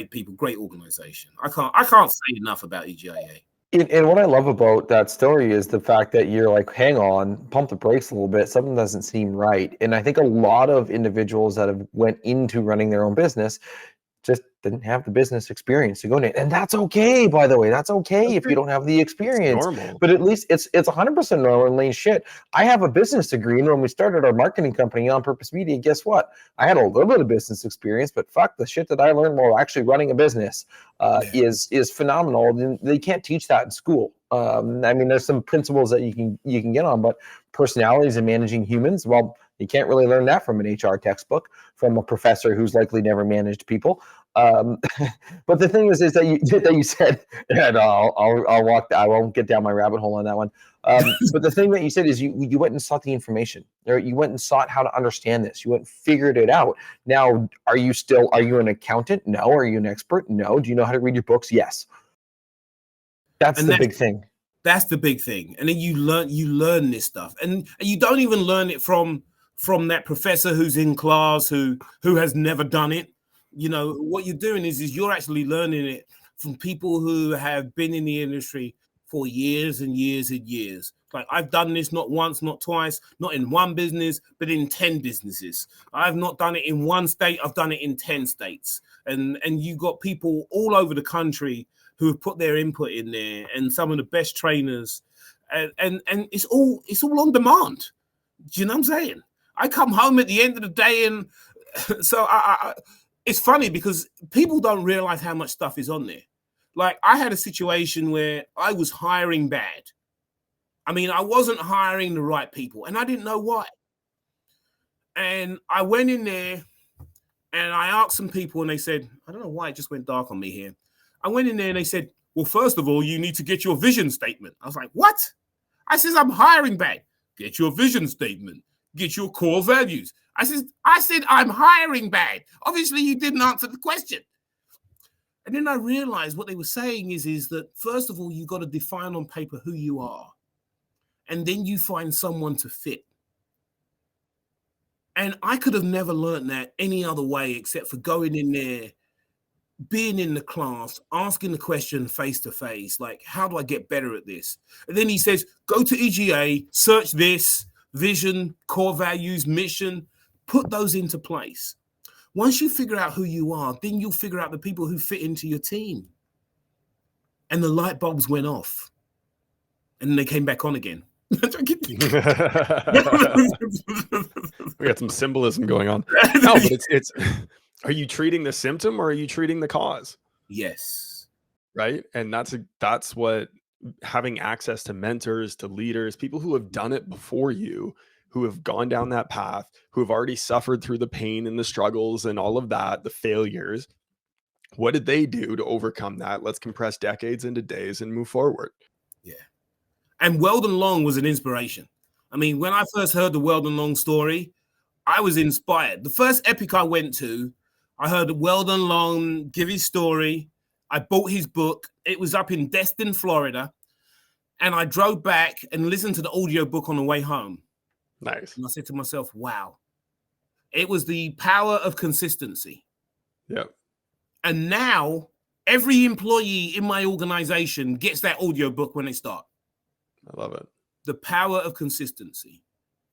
Speaker 1: people, great organization. I can't say enough about EGIA.
Speaker 3: And what I love about that story is the fact that you're like, hang on, pump the brakes a little bit. Something doesn't seem right. And I think a lot of individuals that have went into running their own business just didn't have the business experience to go into it. And that's okay, by the way. That's okay if you don't have the experience.
Speaker 2: Normal.
Speaker 3: But at least it's 100% normal and lane shit. I have a business degree, and when we started our marketing company, On Purpose Media, guess what? I had a little bit of business experience, but fuck, the shit that I learned while actually running a business is phenomenal. And they can't teach that in school. I mean, there's some principles that you can get on, but personalities and managing humans, well, you can't really learn that from an HR textbook, from a professor who's likely never managed people. But the thing is that you said, and I won't get down my rabbit hole on that one. But the thing that you said is you went and sought the information, or you went and sought how to understand this. You went and figured it out. Now, are you an accountant? No. Are you an expert? No. Do you know how to read your books? Yes. That's the big thing.
Speaker 1: That's the big thing. And then you learn this stuff, and you don't even learn it from that professor who's in class who has never done it. You know, what you're doing is you're actually learning it from people who have been in the industry for years and years and years. Like, I've done this not once, not twice, not in one business, but in 10 businesses. I've not done it in one state, I've done it in 10 states. And you've got people all over the country who have put their input in there, and some of the best trainers. And it's all on demand. Do you know what I'm saying? I come home at the end of the day, and so it's funny because people don't realize how much stuff is on there. Like, I had a situation where I was hiring bad. I mean, I wasn't hiring the right people, and I didn't know why. And I went in there and I asked some people, and they said, I don't know why it just went dark on me here. I went in there and they said, well, first of all, you need to get your vision statement. I was like, what? I said, I'm hiring bad. Get your vision statement. Get your core values. I said, I'm hiring bad. Obviously, you didn't answer the question. And then I realized what they were saying is that, first of all, you got to define on paper who you are. And then you find someone to fit. And I could have never learned that any other way except for going in there, being in the class, asking the question face to face, like, how do I get better at this? And then he says, go to EGA, search this, vision, core values, mission, put those into place. Once you figure out who you are, then you'll figure out the people who fit into your team. And the light bulbs went off. And then they came back on again.
Speaker 2: We got some symbolism going on. No, but it's are you treating the symptom or are you treating the cause?
Speaker 1: Yes.
Speaker 2: Right. And that's what having access to mentors, to leaders, people who have done it before you, who have gone down that path, who have already suffered through the pain and the struggles and all of that, the failures. What did they do to overcome that? Let's compress decades into days and move forward.
Speaker 1: Yeah. And Weldon Long was an inspiration. I mean, when I first heard the Weldon Long story, I was inspired. The first epic I went to, I heard Weldon Long give his story. I bought his book. It was up in Destin, Florida. And I drove back and listened to the audio book on the way home.
Speaker 2: Nice.
Speaker 1: And I said to myself, wow. It was the power of consistency.
Speaker 2: Yep.
Speaker 1: And now every employee in my organization gets that audio book when they start.
Speaker 2: I love it.
Speaker 1: The power of consistency.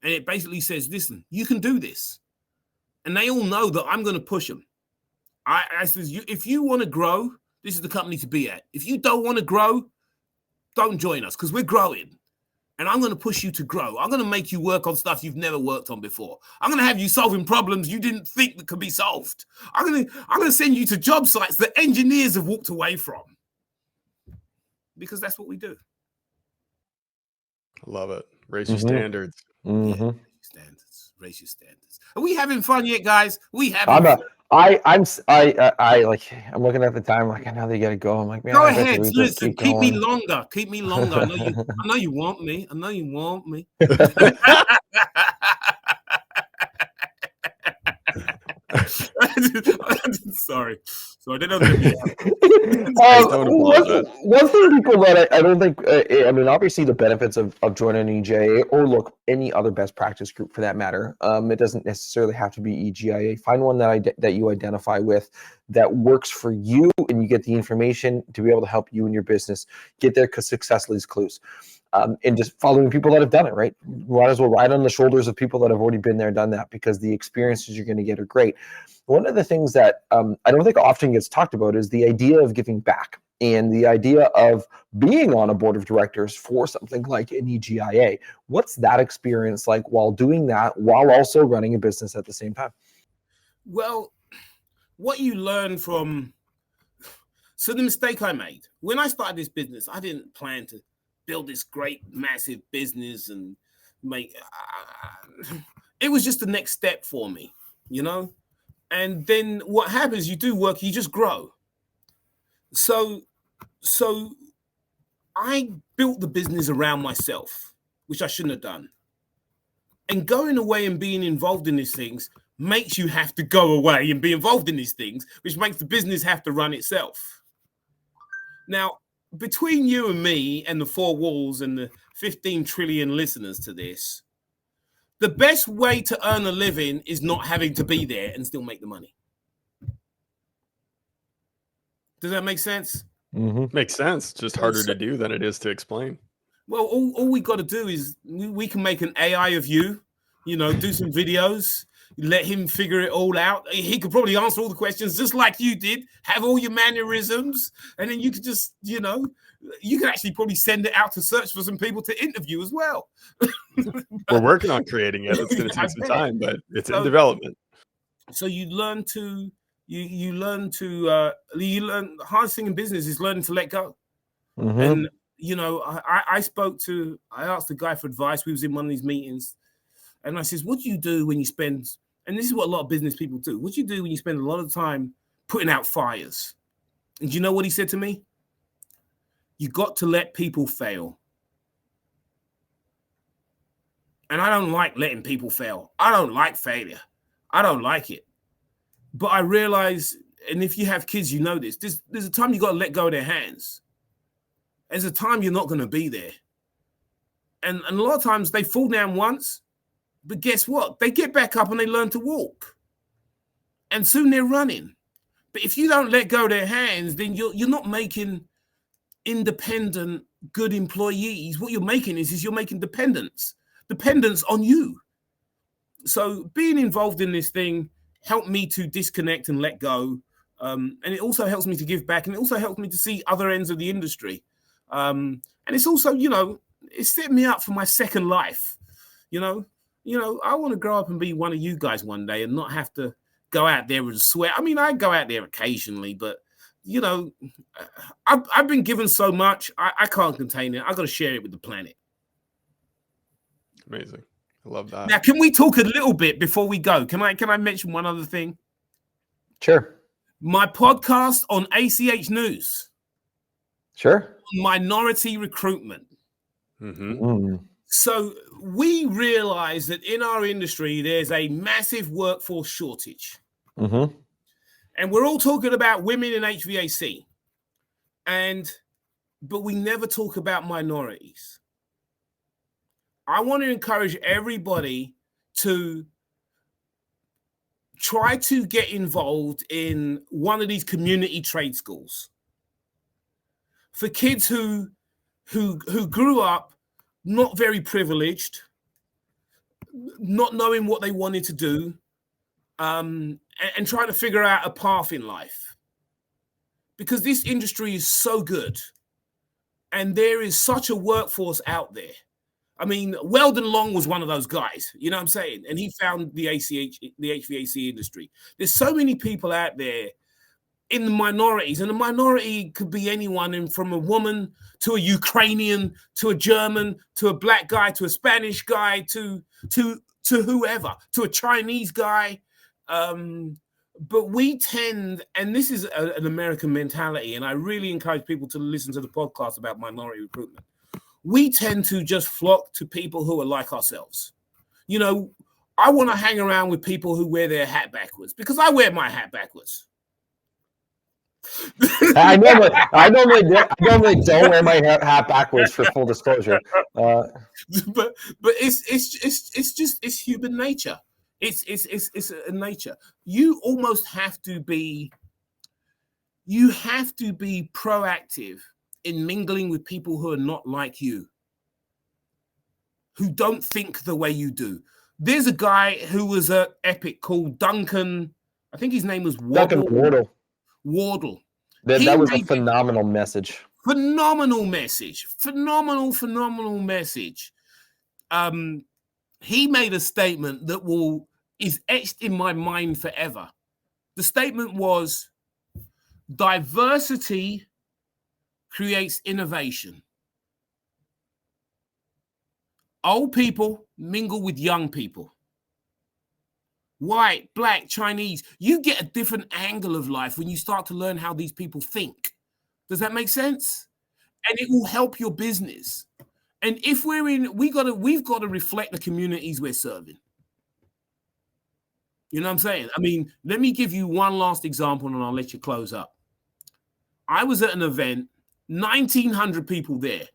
Speaker 1: And it basically says, listen, you can do this. And they all know that I'm going to push them. I says, if you want to grow, this is the company to be at. If you don't want to grow, don't join us because we're growing. And I'm going to push you to grow. I'm going to make you work on stuff you've never worked on before. I'm going to have you solving problems you didn't think that could be solved. I'm going to send you to job sites that engineers have walked away from. Because that's what we do.
Speaker 2: I love it. Raise your standards.
Speaker 1: Yeah, raise your standards. Are we having fun yet, guys? We having fun.
Speaker 3: I'm looking at the time, like I know they gotta go. I'm like, man,
Speaker 1: go ahead, listen, keep me longer. Keep me longer. I know you want me. I know you want me. Sorry. I didn't
Speaker 3: one thing people that I don't think, I mean, obviously the benefits of joining an EGIA or look, any other best practice group for that matter. It doesn't necessarily have to be EGIA. Find one that you identify with that works for you, and you get the information to be able to help you and your business get there, because success leaves clues. And just following people that have done it, right? Might as well ride on the shoulders of people that have already been there and done that, because the experiences you're going to get are great. One of the things that I don't think often gets talked about is the idea of giving back, and the idea of being on a board of directors for something like an EGIA. What's that experience like while doing that, while also running a business at the same time?
Speaker 1: Well, what you learn from... So the mistake I made, when I started this business, I didn't plan to build this great, massive business and make... it was just the next step for me, you know? And then what happens, you do work, you just grow. So I built the business around myself, which I shouldn't have done. And going away and being involved in these things makes you have to go away and be involved in these things, which makes the business have to run itself. Now, between you and me and the four walls and the 15 trillion listeners to this, the best way to earn a living is not having to be there and still make the money. Does that make sense?
Speaker 2: Mm-hmm. Makes sense. Just harder to do than it is to explain.
Speaker 1: Well, all we got to do is we can make an AI of you, do some videos, let him figure it all out. He could probably answer all the questions just like you did, have all your mannerisms, and then you could just, you could actually probably send it out to search for some people to interview as well.
Speaker 2: We're working on creating it. It's going to take some time, but it's in development. So
Speaker 1: you learn the hardest thing in business is learning to let go. Mm-hmm. And, I asked the guy for advice. We was in one of these meetings, and I says, what do you do when you spend, and this is what a lot of business people do, what do you do when you spend a lot of time putting out fires? And do you know what he said to me? You got to let people fail. And I don't like letting people fail. I don't like failure. I don't like it. But I realize, and if you have kids, you know this, there's a time you got to let go of their hands. There's a time you're not going to be there. And a lot of times they fall down once, but guess what? They get back up and they learn to walk. And soon they're running. But if you don't let go of their hands, then you're not making independent, good employees. What you're making is you're making dependence on you. So being involved in this thing helped me to disconnect and let go. And it also helps me to give back. And it also helps me to see other ends of the industry. And it's also, it set me up for my second life. I want to grow up and be one of you guys one day and not have to go out there and sweat. I mean, I go out there occasionally, but I've been given so much, I can't contain it. I got to share it with the planet.
Speaker 2: Amazing. I love that.
Speaker 1: Now, can we talk a little bit before we go? Can I mention one other thing?
Speaker 3: Sure.
Speaker 1: My podcast on ACH News.
Speaker 3: Sure.
Speaker 1: Minority recruitment.
Speaker 2: Mm-hmm.
Speaker 3: Mm.
Speaker 1: So we realize that in our industry, there's a massive workforce shortage.
Speaker 3: Mm-hmm.
Speaker 1: And we're all talking about women in HVAC. But we never talk about minorities. I want to encourage everybody to try to get involved in one of these community trade schools for kids who grew up not very privileged, not knowing what they wanted to do, and trying to figure out a path in life. Because this industry is so good, and there is such a workforce out there. I mean, Weldon Long was one of those guys, you know what I'm saying? And he found the HVAC industry. There's so many people out there in the minorities, and the minority could be anyone, and from a woman to a Ukrainian to a German to a black guy to a Spanish guy to whoever, to a Chinese guy. But we tend, and this is an American mentality, and I really encourage people to listen to the podcast about minority recruitment. We tend to just flock to people who are like ourselves. You know, I want to hang around with people who wear their hat backwards because I wear my hat backwards.
Speaker 3: I normally don't wear my hat backwards, for full disclosure.
Speaker 1: But it's human nature. It's a nature. You almost have to be. You have to be proactive in mingling with people who are not like you, who don't think the way you do. There's a guy who was at Epic called Duncan. I think his name was
Speaker 3: Wardle.
Speaker 1: Wardle.
Speaker 3: That was a phenomenal message.
Speaker 1: Phenomenal message. Phenomenal message. He made a statement that is etched in my mind forever. The statement was, diversity creates innovation. Old people mingle with young people. White, black, Chinese. You get a different angle of life when you start to learn how these people think. Does that make sense? And it will help your business. And if we've got to reflect the communities we're serving. You know what I'm saying? I mean, let me give you one last example and I'll let you close up. I was at an event, 1,900 people there.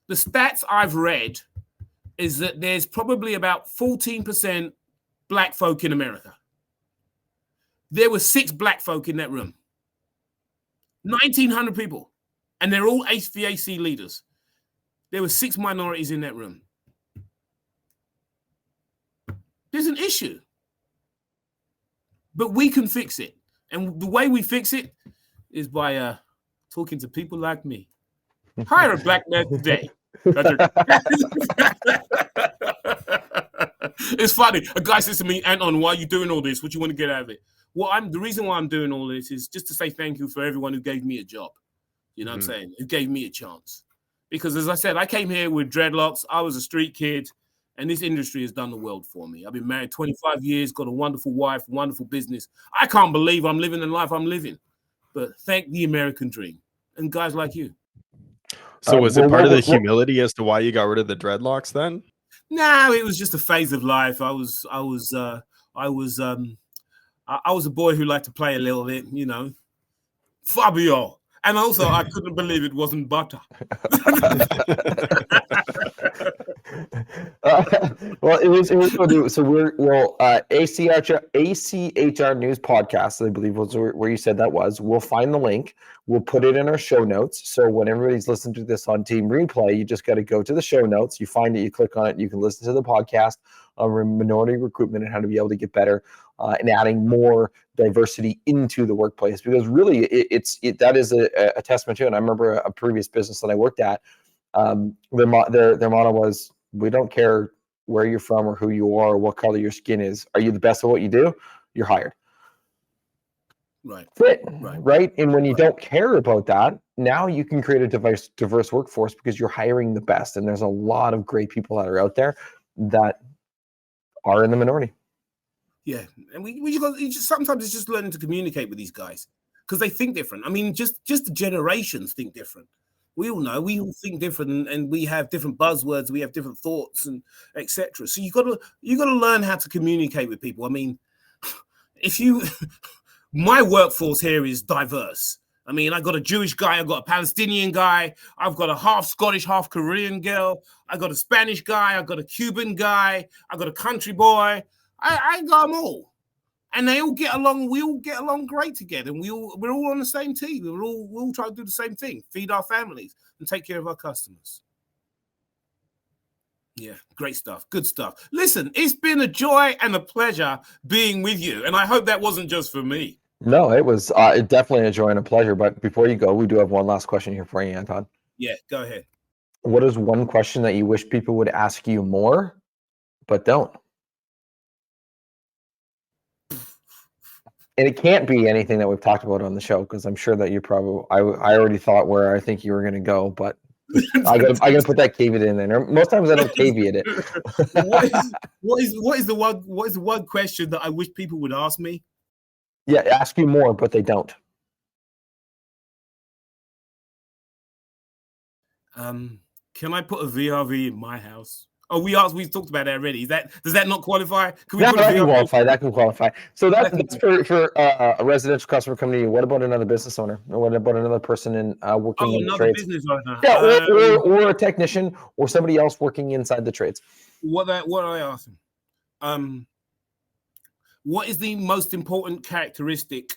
Speaker 1: The stats I've read is that there's probably about 14% black folk in America. There were 6 black folk in that room. 1,900 people. And they're all HVAC leaders. There were 6 minorities in that room. There's an issue. But we can fix it. And the way we fix it is by talking to people like me. Hire a black man today. It's funny. A guy says to me, Anton, why are you doing all this? What do you want to get out of it? Well, the reason why I'm doing all this is just to say thank you for everyone who gave me a job. You know what I'm saying? Who gave me a chance. Because as I said, I came here with dreadlocks. I was a street kid. And this industry has done the world for me. I've been married 25 years, got a wonderful wife, wonderful business. I can't believe I'm living the life I'm living. But thank the American dream and guys like you.
Speaker 2: So was it part of the humility as to why you got rid of the dreadlocks then?
Speaker 1: No, it was just a phase of life. I was a boy who liked to play a little bit, you know. Fabio. And also, I couldn't believe it wasn't butter.
Speaker 3: Well, it was so ACHR News Podcast, I believe was where you said that was. We'll find the link. We'll put it in our show notes. So when everybody's listening to this on Team Replay, you just got to go to the show notes. You find it, you click on it, you can listen to the podcast on minority recruitment and how to be able to get better and adding more diversity into the workplace. Because really, that is a testament to it. And I remember a previous business that I worked at. Their motto was, we don't care where you're from or who you are or what color your skin is. Are you the best at what you do? You're hired.
Speaker 1: Right.
Speaker 3: Right. And when you don't care about that, now you can create a diverse workforce because you're hiring the best. And there's a lot of great people that are out there that are in the minority.
Speaker 1: Yeah. And we just sometimes it's just learning to communicate with these guys because they think different. I mean, just the generations think different. We all know we all think different, and we have different buzzwords, we have different thoughts, and etc. So you got to learn how to communicate with people. I mean, my workforce here is diverse. I mean, I got a Jewish guy, I got a Palestinian guy, I've got a half Scottish, half Korean girl, I got a Spanish guy, I got a Cuban guy, I got a country boy. I got them all. And they all get along. We all get along great together. And we're all on the same team. We're all trying to do the same thing: feed our families and take care of our customers. Yeah, great stuff. Good stuff. Listen, it's been a joy and a pleasure being with you. And I hope that wasn't just for me.
Speaker 3: No, it was definitely a joy and a pleasure. But before you go, we do have one last question here for you, Anton.
Speaker 1: Yeah, go ahead.
Speaker 3: What is one question that you wish people would ask you more, but don't? And it can't be anything that we've talked about on the show, because I'm sure that you probably, I already thought where I think you were going to go, but I gotta put that caveat in there. Most times I don't caveat it.
Speaker 1: what is the one question that I wish people would ask me?
Speaker 3: Yeah, ask you more, but they don't.
Speaker 1: Can I put a VRV in my house? Oh, we talked about that already. Does that not qualify? Can we
Speaker 3: Yeah,
Speaker 1: put a
Speaker 3: that can
Speaker 1: VRV?
Speaker 3: qualify. That can qualify. So that's for a residential customer coming to you. What about another business owner? Or what about another person in working in the
Speaker 1: another
Speaker 3: trades?
Speaker 1: business owner.
Speaker 3: Yeah, or a technician or somebody else working inside the trades.
Speaker 1: What I ask him? What is the most important characteristic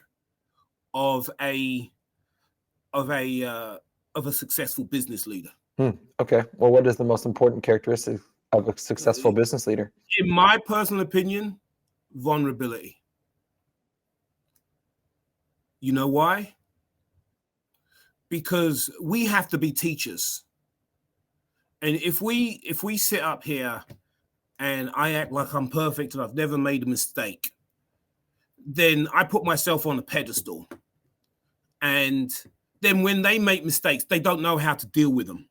Speaker 1: of a successful business leader?
Speaker 3: Okay. Well, what is the most important characteristic of a successful business leader?
Speaker 1: In my personal opinion, vulnerability. You know why? Because we have to be teachers. And if we sit up here and I act like I'm perfect and I've never made a mistake, then I put myself on a pedestal. And then when they make mistakes, they don't know how to deal with them.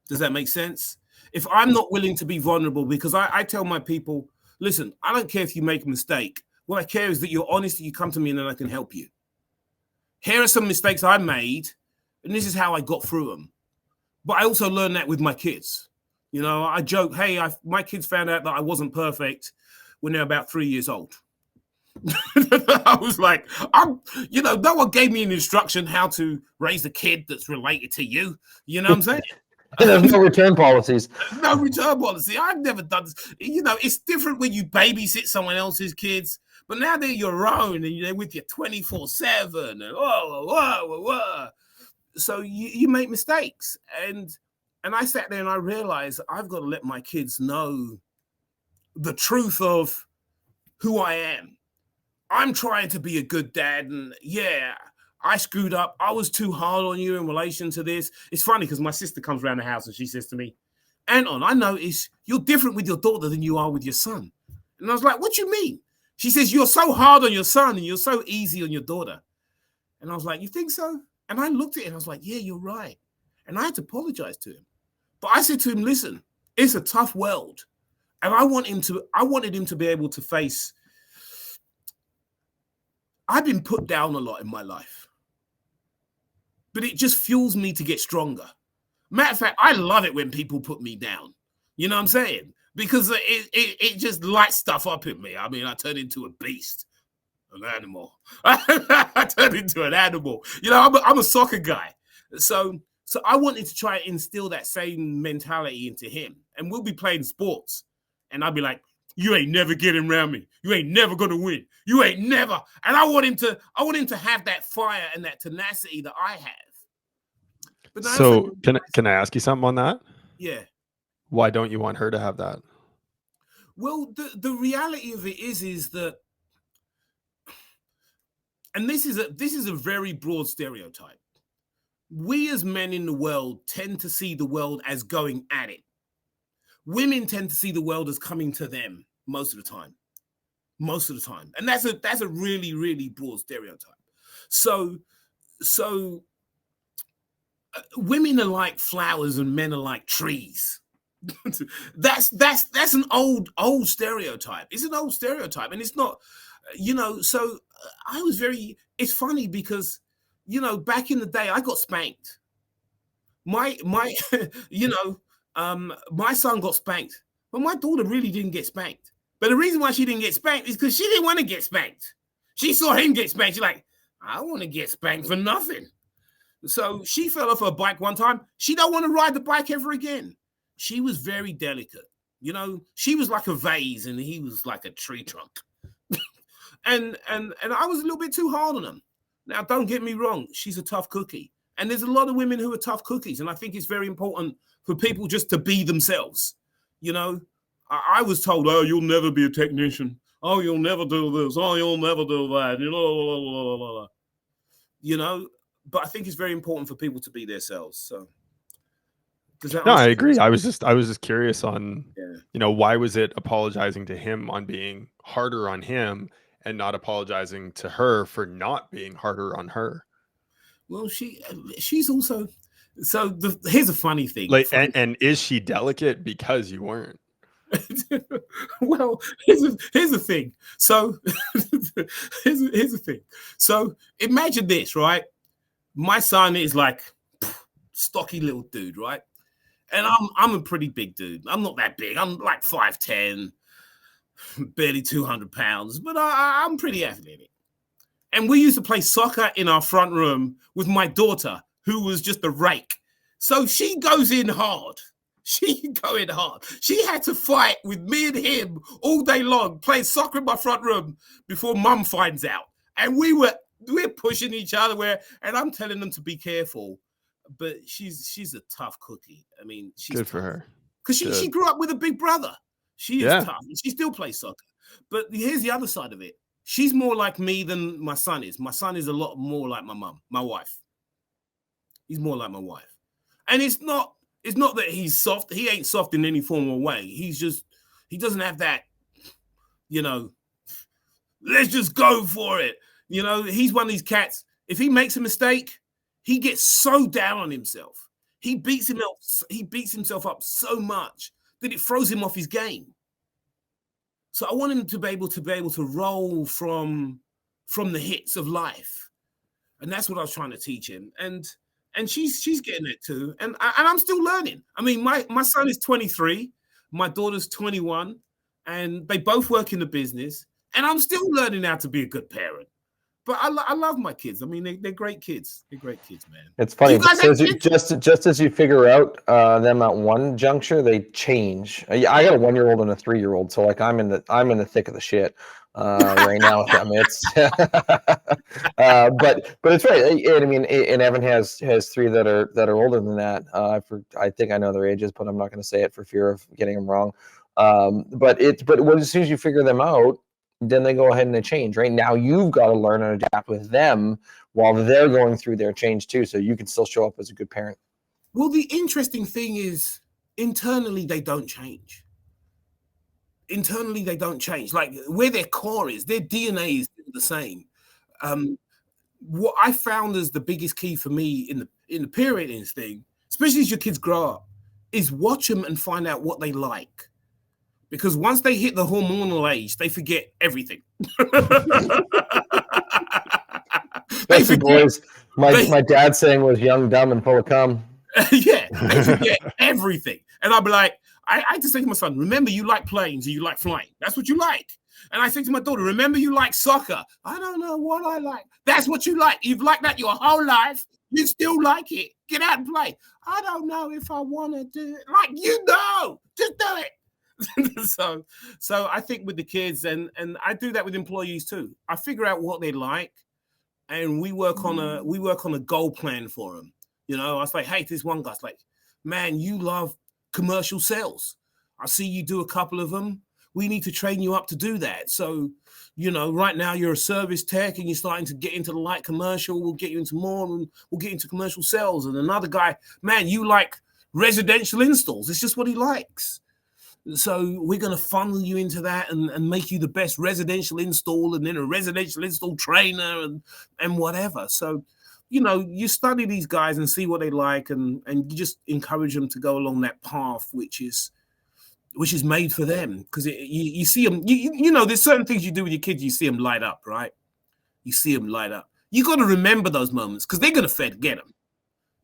Speaker 1: Does that make sense? If I'm not willing to be vulnerable, because I tell my people, listen, I don't care if you make a mistake. What I care is that you're honest, that you come to me and then I can help you. Here are some mistakes I made, and this is how I got through them. But I also learned that with my kids. You know, I joke, hey, my kids found out that I wasn't perfect when they're about 3 years old. I was like, no one gave me an instruction how to raise a kid that's related to you. You know what I'm saying?
Speaker 3: There's no return policies.
Speaker 1: No return policy. I've never done this. You know, it's different when you babysit someone else's kids, but now they're your own and they're with you 24/7. And so you make mistakes. And I sat there and I realized I've got to let my kids know the truth of who I am. I'm trying to be a good dad, and yeah, I screwed up. I was too hard on you in relation to this. It's funny because my sister comes around the house and she says to me, Anton, I notice you're different with your daughter than you are with your son. And I was like, what do you mean? She says, you're so hard on your son and you're so easy on your daughter. And I was like, you think so? And I looked at it and I was like, yeah, you're right. And I had to apologize to him. But I said to him, listen, it's a tough world. And I wanted him to be able to face. I've been put down a lot in my life, but it just fuels me to get stronger. Matter of fact, I love it when people put me down. You know what I'm saying? Because it just lights stuff up in me. I mean, I turn into a beast, an animal. I turn into an animal. You know, I'm a soccer guy. So I wanted to try and instill that same mentality into him. And we'll be playing sports. And I'll be like, you ain't never getting around me. You ain't never gonna win. You ain't never. And I want him to have that fire and that tenacity that I have. But
Speaker 2: so can I ask you something on that?
Speaker 1: Yeah.
Speaker 2: Why don't you want her to have that?
Speaker 1: Well, the reality of it is that, and this is a very broad stereotype. We as men in the world tend to see the world as going at it. Women tend to see the world as coming to them most of the time. And that's a really, really broad stereotype. So women are like flowers and men are like trees. that's an old stereotype. It's an old stereotype, and it's not, so it's funny because, back in the day I got spanked. My my son got spanked, but my daughter really didn't get spanked. But the reason why she didn't get spanked is because she didn't want to get spanked. She saw him get spanked. She's like, I don't want to get spanked for nothing. So she fell off her bike one time. She don't want to ride the bike ever again. She was very delicate. She was like a vase and he was like a tree trunk. and I was a little bit too hard on him. Now, don't get me wrong. She's a tough cookie. And there's a lot of women who are tough cookies. And I think it's very important for people just to be themselves. I was told, oh, you'll never be a technician. Oh, you'll never do this. Oh, you'll never do that. But I think it's very important for people to be themselves. So Does that
Speaker 2: No, I
Speaker 1: answer-
Speaker 2: agree. I was just curious on,
Speaker 1: Yeah.
Speaker 2: why was it apologizing to him on being harder on him and not apologizing to her for not being harder on her?
Speaker 1: Well, she's also. So here's a funny thing.
Speaker 2: Like, and is she delicate because you weren't?
Speaker 1: Well, here's the thing. So here's the thing. So imagine this, right? My son is like stocky little dude, right? And I'm a pretty big dude. I'm not that big. I'm like 5'10", barely 200 pounds, but I'm pretty athletic. And we used to play soccer in our front room with my daughter, who was just a rake. So she goes in hard. She had to fight with me and him all day long, playing soccer in my front room before mum finds out. And we're pushing each other and I'm telling them to be careful. But she's a tough cookie. I mean, she's
Speaker 2: Good for her.
Speaker 1: because she grew up with a big brother. She is tough. And she still plays soccer. But here's the other side of it. She's more like me than my son is. My son is a lot more like my mum, my wife. He's more like my wife. And it's not that he's soft. He ain't soft in any form or way. He doesn't have that, let's just go for it. He's one of these cats. If he makes a mistake, he gets so down on himself. He beats himself up so much that it throws him off his game. So I want him to be able to roll from the hits of life. And that's what I was trying to teach him. And she's getting it too. And I'm still learning. I mean, my son is 23, my daughter's 21, and they both work in the business. And I'm still learning how to be a good parent. But I love my kids. I mean, they're great kids. They're great kids, man.
Speaker 3: It's funny. Just as you figure out them at one juncture, they change. I got a 1-year-old and a 3-year-old, so like I'm in the thick of the shit right now with them. It's but it's right. And I mean, and Evan has 3 that are older than that. I think I know their ages, but I'm not going to say it for fear of getting them wrong. But as soon as you figure them out, then they go ahead and they change. Right now, you've got to learn and adapt with them while they're going through their change too, so you can still show up as a good parent.
Speaker 1: Well, the interesting thing is internally they don't change. Internally they don't change. Like where their core is, their DNA is the same. What I found as the biggest key for me in the parenting thing, especially as your kids grow up, is watch them and find out what they like. Because once they hit the hormonal age, they forget everything.
Speaker 3: They forget, boys. My dad saying was young, dumb, and full of cum.
Speaker 1: Yeah, they forget everything. And I'll be like, I just say to my son, remember you like planes and you like flying. That's what you like. And I say to my daughter, remember you like soccer. I don't know what I like. That's what you like. You've liked that your whole life. You still like it. Get out and play. I don't know if I want to do it. Like, just do it. So I think with the kids and I do that with employees too. I figure out what they like, and we work on a goal plan for them. I was like, hey, this one guy's like, man, you love commercial sales. I see you do a couple of them. We need to train you up to do that. So, right now you're a service tech and you're starting to get into the light commercial. We'll get you into more and we'll get into commercial sales. And another guy, man, you like residential installs. It's just what he likes. So we're going to funnel you into that and make you the best residential install and then a residential install trainer and whatever. So, you study these guys and see what they like and you just encourage them to go along that path, which is made for them. Because you see them, there's certain things you do with your kids, you see them light up, right? You see them light up. You got to remember those moments because they're going to forget them.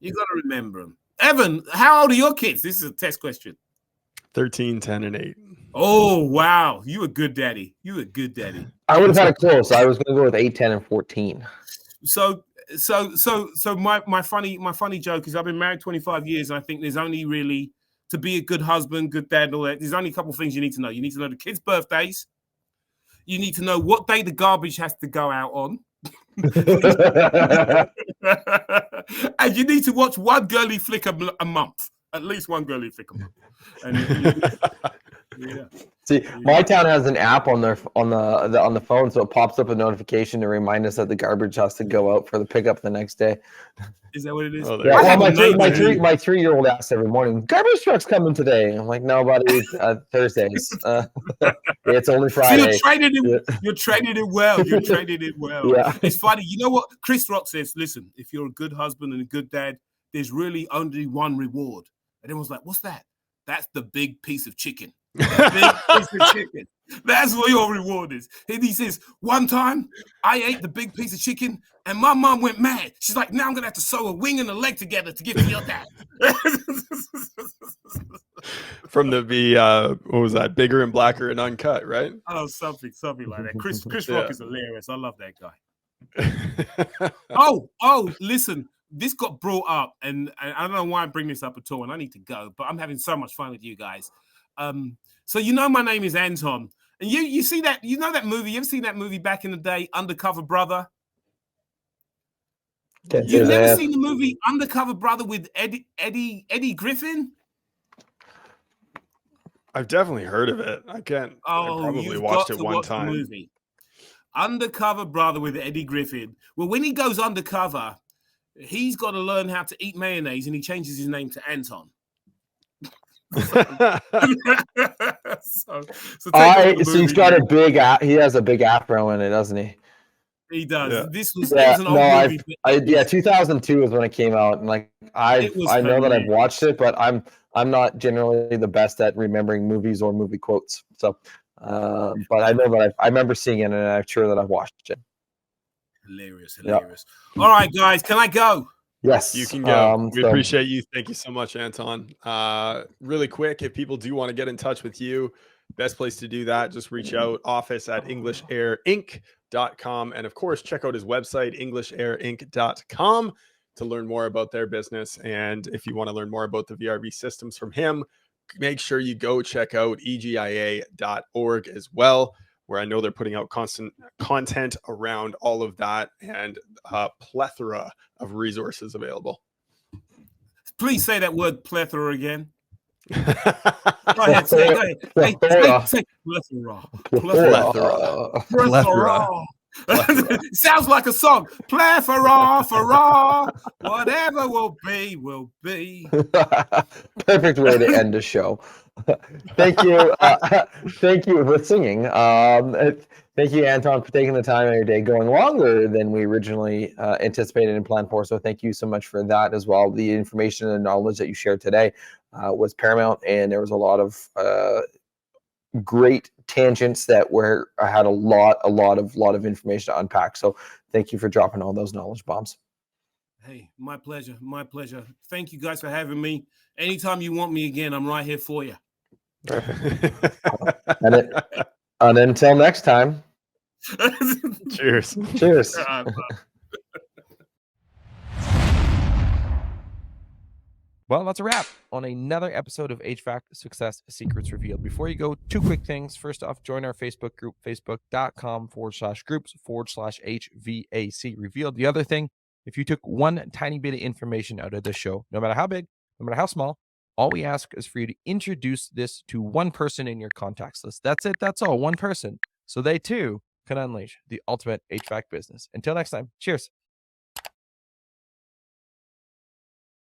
Speaker 1: You got to remember them. Evan, how old are your kids? This is a test question.
Speaker 2: 13, 10, and 8.
Speaker 1: Oh, wow. You a good daddy.
Speaker 3: I would have had it close. I was going to go with 8, 10, and 14.
Speaker 1: So my funny joke is I've been married 25 years, and I think there's only really, to be a good husband, good dad, and all that, there's only a couple of things you need to know. You need to know the kids' birthdays. You need to know what day the garbage has to go out on. And you need to watch one girly flick a month. At least one girly flick a month. And Yeah.
Speaker 3: See, my town has an app on the phone, so it pops up a notification to remind us that the garbage has to go out for the pickup the next day.
Speaker 1: Is that what it is?
Speaker 2: Oh,
Speaker 3: Yeah,
Speaker 1: I
Speaker 3: well,
Speaker 1: have a neighbor who-
Speaker 3: my 3-year-old asks every morning, "Garbage truck's coming today." I'm like, "No, buddy, Thursdays. It's only
Speaker 1: So
Speaker 3: Friday."
Speaker 1: you're trading it.
Speaker 3: Yeah.
Speaker 1: You're trading it well. You're trading it well.
Speaker 3: Yeah.
Speaker 1: It's funny. You know what Chris Rock says? Listen, if you're a good husband and a good dad, there's really only one reward. And everyone's like, "What's that?" That's the big piece of chicken. The big piece of chicken. That's what your reward is. And he says, one time I ate the big piece of chicken and my mom went mad. She's like, now I'm going to have to sew a wing and a leg together to give to your dad.
Speaker 2: From what was that? Bigger and Blacker and Uncut, right?
Speaker 1: Oh, something like that. Chris
Speaker 2: Yeah.
Speaker 1: Rock is hilarious. I love that guy. Oh, listen. This got brought up, and I don't know why I bring this up at all, and I need to go, but I'm having so much fun with you guys. So you know my name is Anton, and you see that, you know that movie, you ever seen that movie back in the day, Undercover Brother? You've never seen the movie Undercover Brother with Eddie Griffin?
Speaker 2: I've definitely heard of it. I probably
Speaker 1: you've
Speaker 2: watched
Speaker 1: got
Speaker 2: it
Speaker 1: to
Speaker 2: one
Speaker 1: watch the
Speaker 2: time.
Speaker 1: movie. Undercover Brother with Eddie Griffin. Well, when he goes undercover, he's got to learn how to eat mayonnaise, and he changes his name to Anton. So
Speaker 3: he's got he has a big afro in it, doesn't he?
Speaker 1: He does.
Speaker 2: Yeah.
Speaker 1: This was an old movie.
Speaker 3: 2002 is when it came out, and like I know that I've watched it, but I'm not generally the best at remembering movies or movie quotes. So, but I know that I remember seeing it, and I'm sure that I've watched it.
Speaker 1: Hilarious. All right, guys, can I go?
Speaker 3: Yes,
Speaker 2: you can go. We appreciate you. Thank you so much, Anton. Really quick, if people do want to get in touch with you, best place to do that, just reach out, office@EnglishAirInc.com. And of course, check out his website, EnglishAirInc.com, to learn more about their business. And if you want to learn more about the VRV systems from him, make sure you go check out EGIA.org as well, where I know they're putting out constant content around all of that, and a plethora of resources available.
Speaker 1: Please say that word plethora again. Go ahead, say it. Say plethora. Sounds like a song. Plethora, whatever will be.
Speaker 3: Perfect way to end the show. Thank you. Thank you for singing. Thank you, Anton, for taking the time of your day, going longer than we originally anticipated and planned for. So thank you so much for that as well. The information and knowledge that you shared today was paramount, and there was a lot of great tangents that I had a lot of information to unpack. So thank you for dropping all those knowledge bombs.
Speaker 1: Hey, my pleasure. Thank you guys for having me. Anytime you want me again, I'm right here for you.
Speaker 3: And until next time.
Speaker 2: Cheers.
Speaker 6: Well, that's a wrap on another episode of HVAC Success Secrets Revealed. Before you go, two quick things. First off, join our Facebook group, facebook.com/groups/HVAC Revealed. The other thing, if you took one tiny bit of information out of this show, no matter how big, no matter how small, all we ask is for you to introduce this to one person in your contacts list. That's it. That's all. One person. So they too can unleash the ultimate HVAC business. Until next time, cheers.